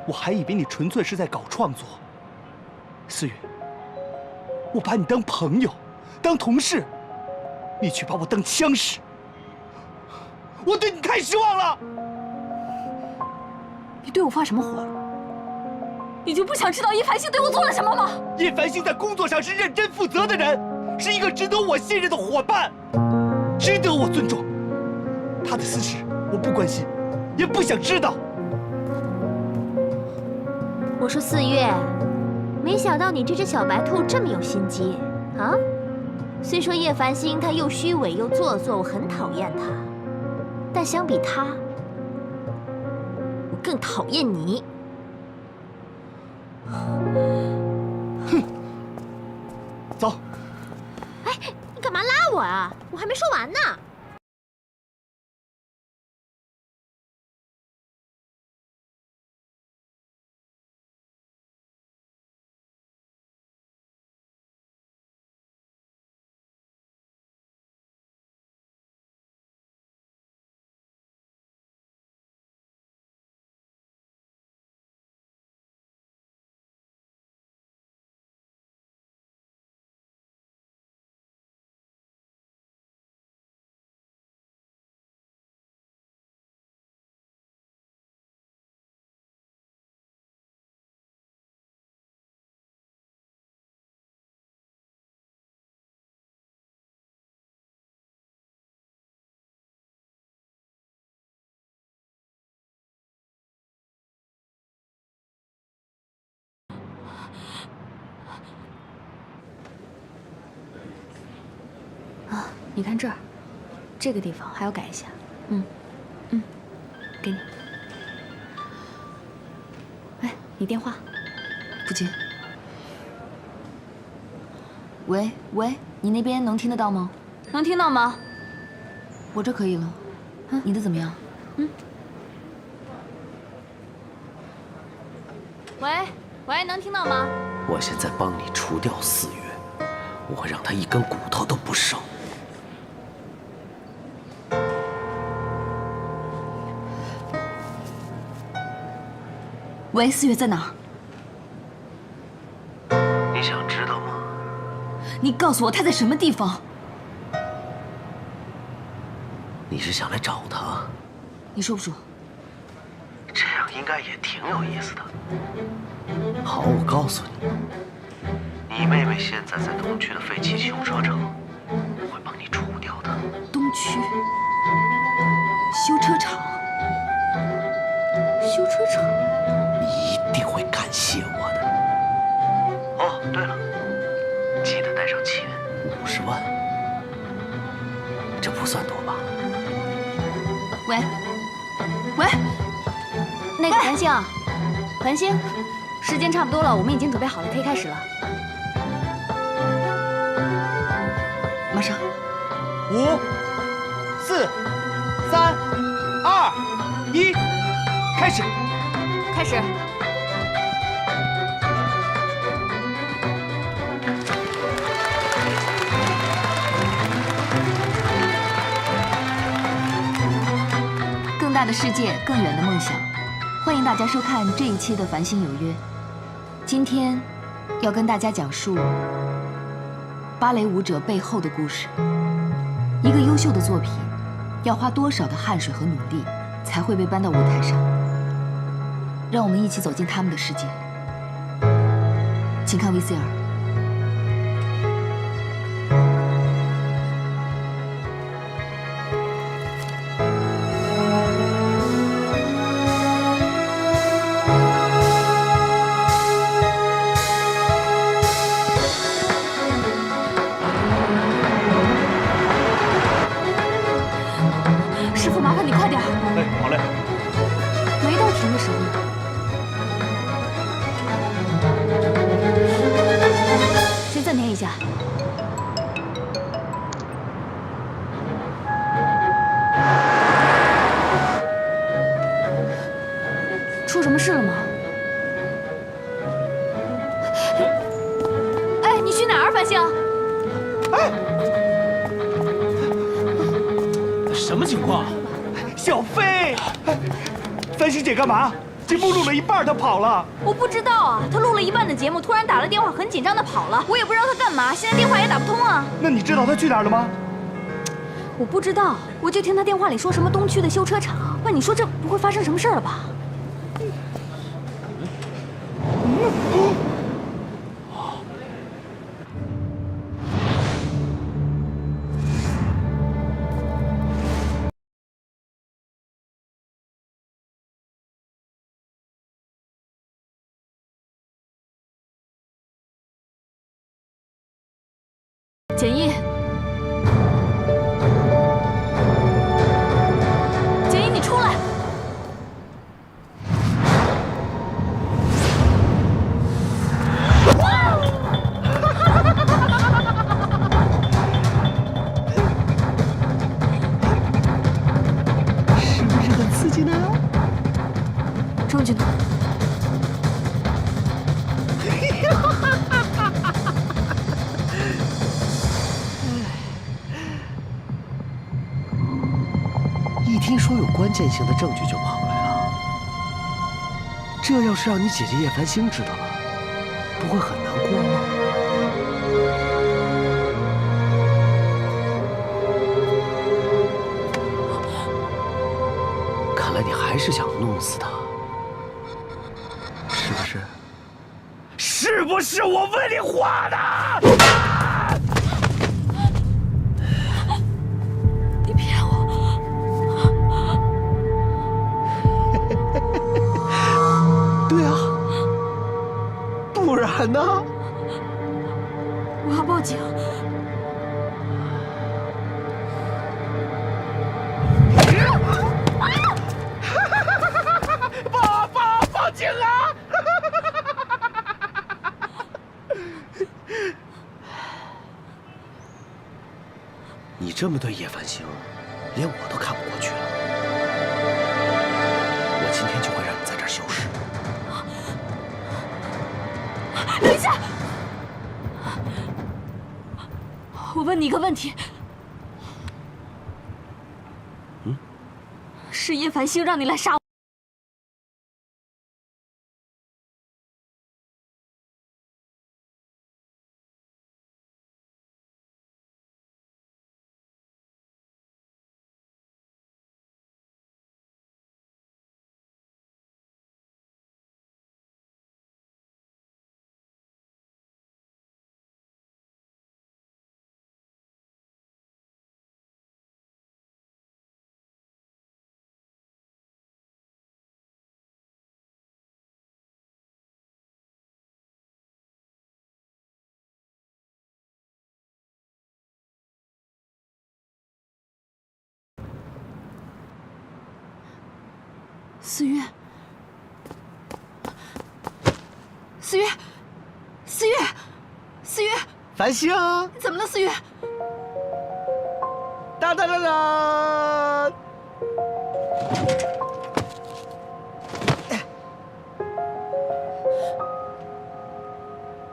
我还以为你纯粹是在搞创作。四月，我把你当朋友，当同事，你却把我当枪使，我对你太失望了。你对我发什么火？你就不想知道叶繁星对我做了什么吗？叶繁星在工作上是认真负责的人，是一个值得我信任的伙伴，值得我尊重。他的私事我不关心，也不想知道。我说四月，没想到你这只小白兔这么有心机啊！虽说叶繁星她又虚伪又做作，我很讨厌她，但相比她，我更讨厌你。哼，走。哎，你干嘛拉我啊？我还没说完呢。啊，你看这儿，这个地方还要改一下。给你。你电话。不接。喂，你那边能听得到吗？能听到吗？我这可以了。你的怎么样？喂，能听到吗？我现在帮你除掉4月，我让他一根骨头都不剩。喂，4月在哪儿？你想知道吗？你告诉我他在什么地方。你是想来找他？你说不说？这样应该也挺有意思的。好，我告诉你，你妹妹现在在东区的废弃修车厂，我会帮你除掉她。东区修车厂？你一定会感谢我的。哦，对了，记得带上钱，50万，这不算多吧？喂，那个繁星，时间差不多了，我们已经准备好了，可以开始了。马上。5、4、3、2、1，开始。更大的世界，更远的梦想，欢迎大家收看这一期的《繁星有约》。今天要跟大家讲述芭蕾舞者背后的故事。一个优秀的作品，要花多少的汗水和努力，才会被搬到舞台上？让我们一起走进他们的世界。请看 VCR。师傅，麻烦你快点。哎，好嘞。没到停的时候呢。先暂停一下。出什么事了吗？哎，你去哪儿，繁星？什么情况？小飞，繁星姐干嘛？节目录了一半，她跑了。我不知道啊，他录了一半的节目，突然打了电话，很紧张的跑了。我也不知道他干嘛，现在电话也打不通啊。那你知道她去哪儿了吗？我不知道，我就听他电话里说什么东区的修车厂。喂，你说这不会发生什么事儿了吧？简易，你出来！是不是很刺激呢？张军呢？一听说有关键性的证据就跑来了，这要是让你姐姐叶繁星知道了，不会很难过吗？看来你还是想弄死他，是不是？是不是我问你话呢？你骗我！对啊，不然呢？我要报警！报警啊！这么对叶繁星，连我都看不过去了。我今天就会让你在这儿消失。等一下，我问你一个问题。是叶繁星让你来杀我？思月，思月，思月，思月，繁星，怎么了，思月？哒哒哒哒！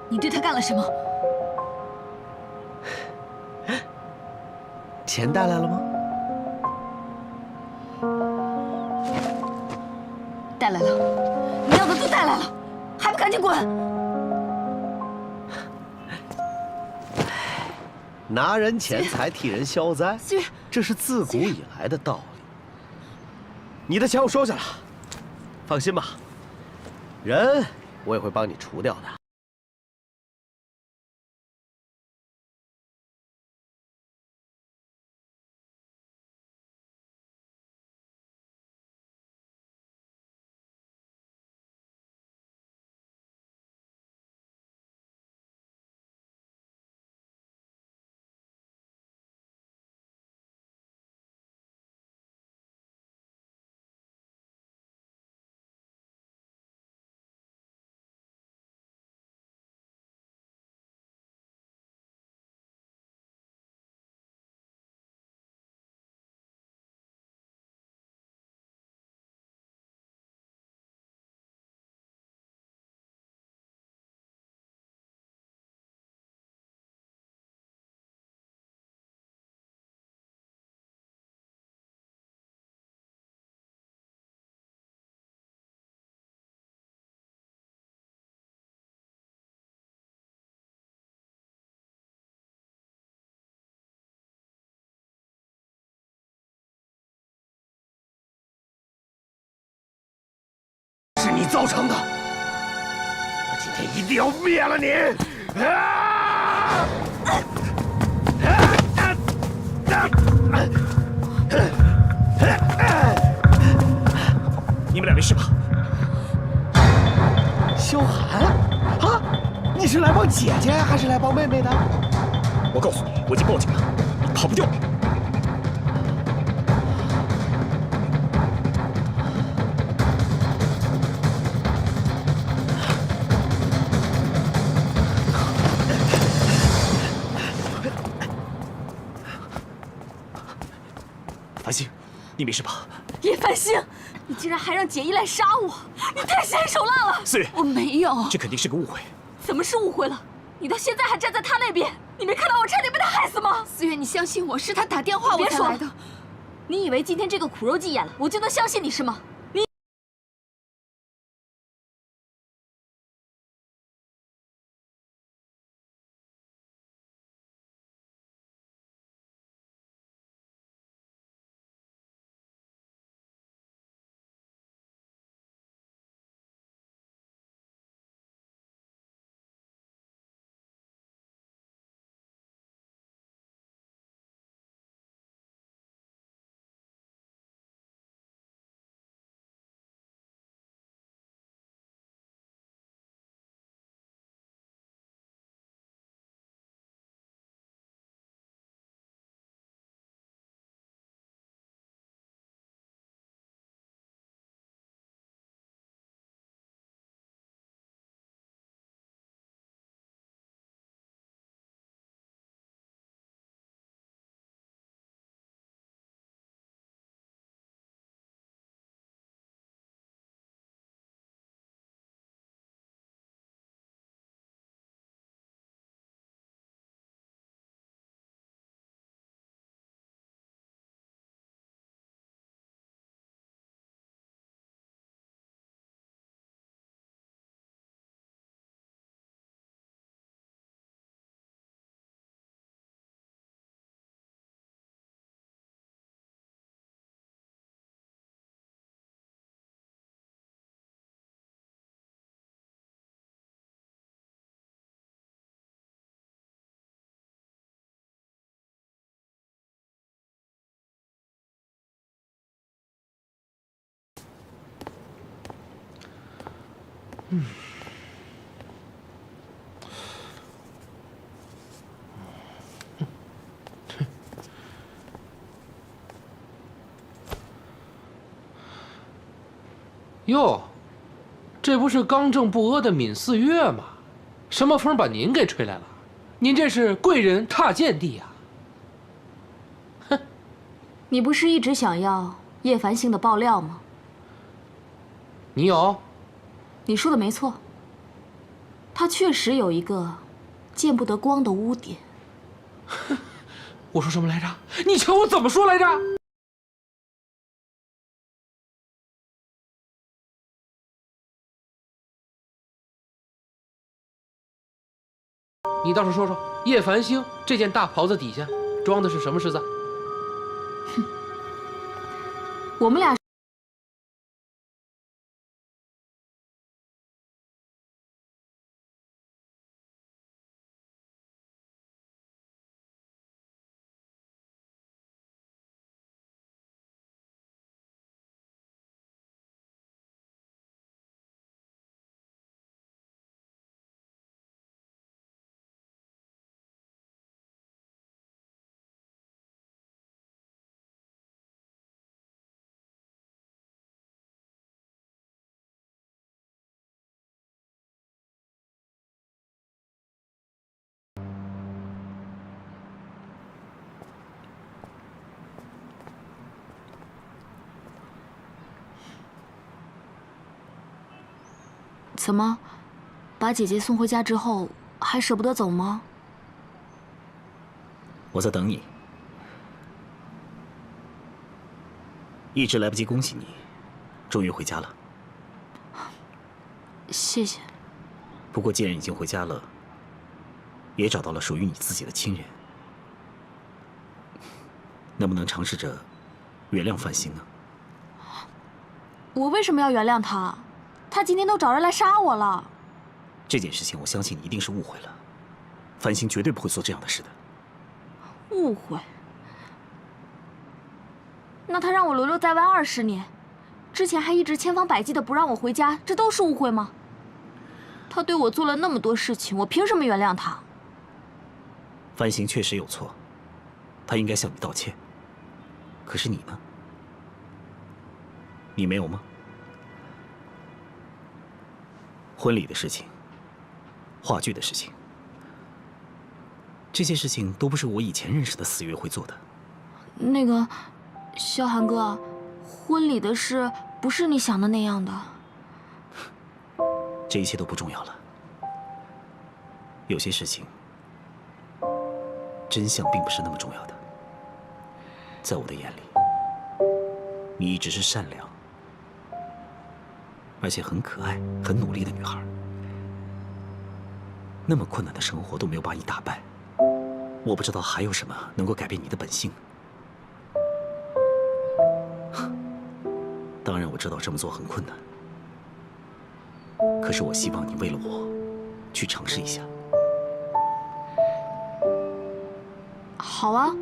你对他干了什么？钱带来了吗？带来了，你要的都带来了，还不赶紧滚！拿人钱财替人消灾，思月，这是自古以来的道理。你的钱我收下了，放心吧，人我也会帮你除掉的。是你造成的，我今天一定要灭了你！你们俩没事吧？萧寒，啊，你是来帮姐姐还是来帮妹妹的？我告诉你，我已经报警了，你跑不掉。繁星，你没事吧？叶繁星，你竟然还让简一来杀我，你太心狠手辣了！思月，我没有，这肯定是个误会。怎么是误会了？你到现在还站在他那边，你没看到我差点被他害死吗？思月，你相信我，是他打电话我才来的。你以为今天这个苦肉计演了，我就能相信你是吗？哟，这不是刚正不阿的闵四月吗？什么风把您给吹来了？您这是贵人踏见地呀！哼，你不是一直想要叶繁星的爆料吗？你有？你说的没错，他确实有一个见不得光的污点。我说什么来着？你瞧我怎么说来着？你倒是说说，叶繁星这件大袍子底下装的是什么狮子？哼，我们俩。怎么，把姐姐送回家之后还舍不得走吗？我在等你，一直来不及恭喜你，终于回家了。谢谢。不过既然已经回家了，也找到了属于你自己的亲人，能不能尝试着原谅范星呢？我为什么要原谅他？他今天都找人来杀我了。这件事情，我相信你一定是误会了。范星绝对不会做这样的事的。误会？那他让我流落在外20年，之前还一直千方百计的不让我回家，这都是误会吗？他对我做了那么多事情，我凭什么原谅他？范星确实有错，他应该向你道歉。可是你呢？你没有吗？婚礼的事情，话剧的事情，这些事情都不是我以前认识的四月会做的。那个，萧寒哥，婚礼的事不是你想的那样的。这一切都不重要了。有些事情，真相并不是那么重要的。在我的眼里，你一直是善良，而且很可爱、很努力的女孩。那么困难的生活都没有把你打败，我不知道还有什么能够改变你的本性。当然，我知道这么做很困难，可是我希望你为了我，去尝试一下。好啊，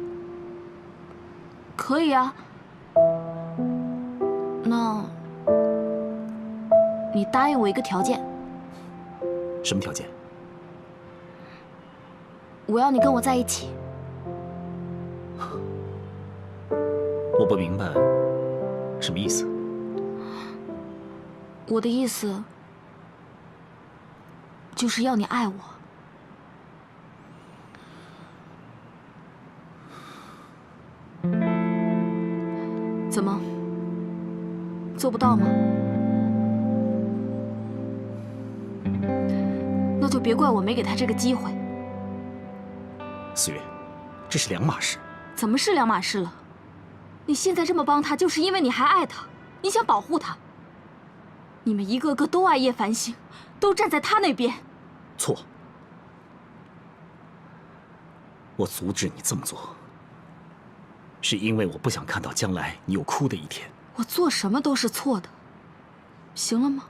可以啊。那，你答应我一个条件。什么条件？我要你跟我在一起。我不明白什么意思。我的意思就是要你爱我。怎么？做不到吗？那就别怪我没给他这个机会。四月，这是两码事。怎么是两码事了？你现在这么帮他，就是因为你还爱他，你想保护他。你们一个个都爱叶繁星，都站在他那边。错。我阻止你这么做，是因为我不想看到将来你有哭的一天。我做什么都是错的，行了吗？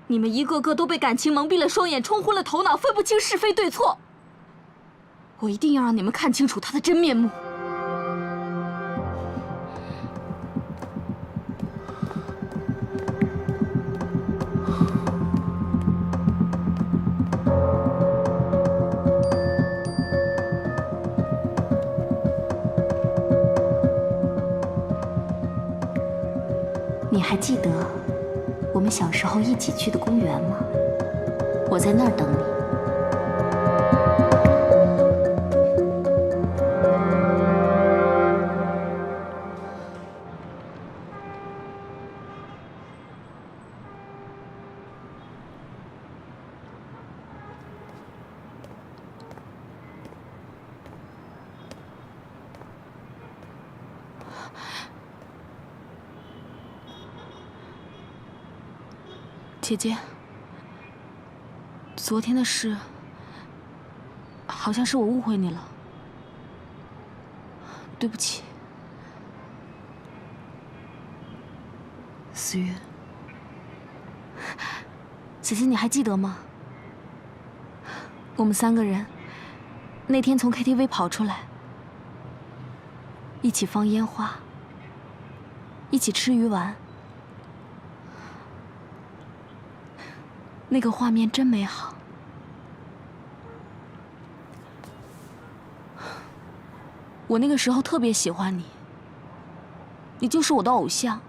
你们一个个都被感情蒙蔽了双眼，冲昏了头脑，分不清是非对错。我一定要让你们看清楚他的真面目。还记得我们小时候一起去的公园吗？我在那儿等你。姐姐，昨天的事，好像是我误会你了，对不起。思月，姐姐你还记得吗？我们3个人那天从 KTV 跑出来，一起放烟花，一起吃鱼丸。那个画面真美好。我那个时候特别喜欢你，你就是我的偶像，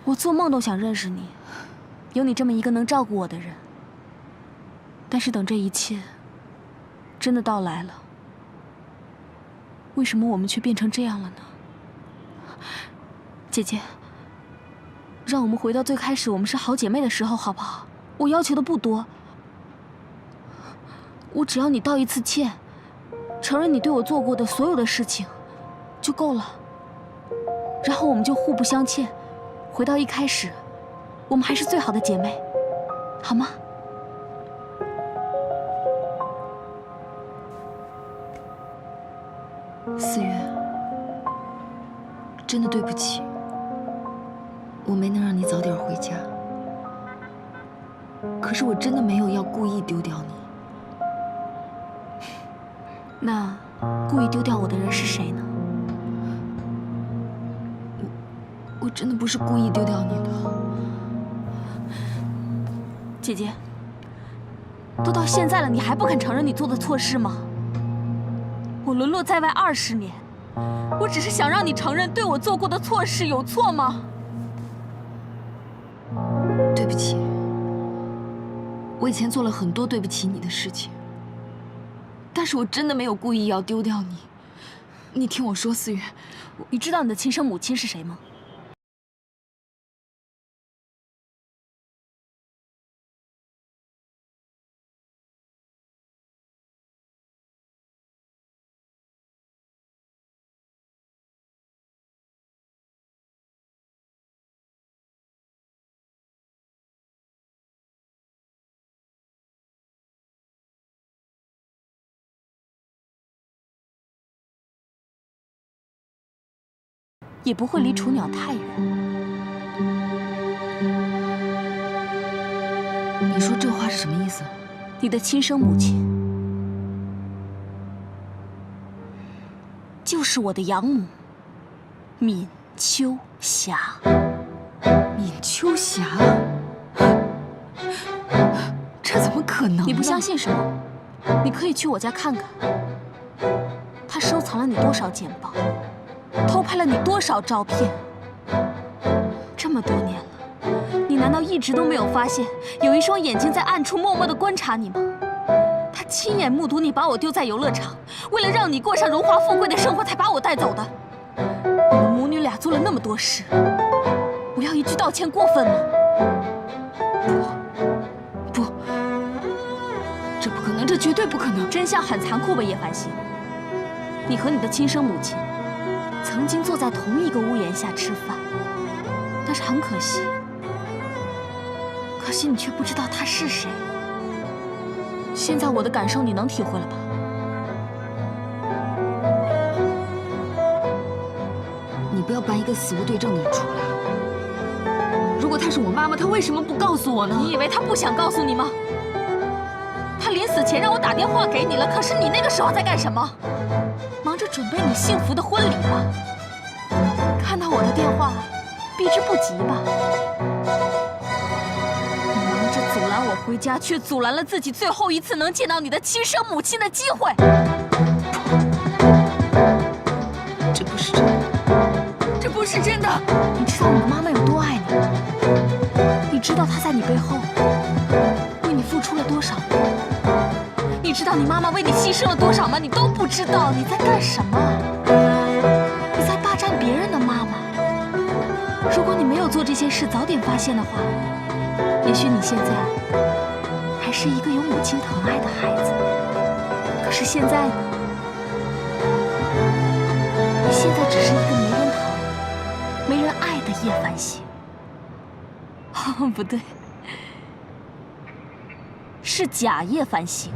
我做梦都想认识你，有你这么一个能照顾我的人。但是等这一切真的到来了，为什么我们却变成这样了呢？姐姐，让我们回到最开始我们是好姐妹的时候，好不好？我要求的不多，我只要你道一次歉，承认你对我做过的所有的事情，就够了。然后我们就互不相欠，回到一开始，我们还是最好的姐妹，好吗？思月，真的对不起。我没能让你早点回家，可是我真的没有要故意丢掉你。那故意丢掉我的人是谁呢？我真的不是故意丢掉你的。姐姐，都到现在了，你还不肯承认你做的错事吗？我沦落在外20年，我只是想让你承认对我做过的错事，有错吗？对不起，我以前做了很多对不起你的事情，但是我真的没有故意要丢掉你。你听我说，思月，你知道你的亲生母亲是谁吗？也不会离雏鸟太远。你说这话是什么意思？你的亲生母亲就是我的养母，闵秋霞。闵秋霞？这怎么可能呢？你不相信是吗？你可以去我家看看，她收藏了你多少简报，偷拍了你多少照片？这么多年了，你难道一直都没有发现有一双眼睛在暗处默默地观察你吗？他亲眼目睹你把我丢在游乐场，为了让你过上荣华富贵的生活才把我带走的。我们母女俩做了那么多事，我要一句道歉过分吗？不，这不可能，这绝对不可能。真相很残酷吧，叶繁星？你和你的亲生母亲曾经坐在同一个屋檐下吃饭，但是很可惜，你却不知道她是谁。现在我的感受你能体会了吧？你不要搬一个死无对证的人出来。如果她是我妈妈，她为什么不告诉我呢？你以为她不想告诉你吗？她临死前让我打电话给你了，可是你那个时候在干什么？忙着准备你幸福的婚礼吧。看到我的电话，避之不及吧。你忙着阻拦我回家，却阻拦了自己最后一次能见到你的亲生母亲的机会。这不是真的。是真的。你知道你的妈妈有多爱你？你知道她在你背后为你付出了多少吗？你知道你妈妈为你牺牲了多少吗？你都不知道。你在干什么？你在霸占别人的妈妈。如果你没有做这些事，早点发现的话，也许你现在还是一个有母亲疼爱的孩子。可是现在呢？你现在只是一个没人疼、没人爱的叶繁星。哦，不对，是假叶繁星。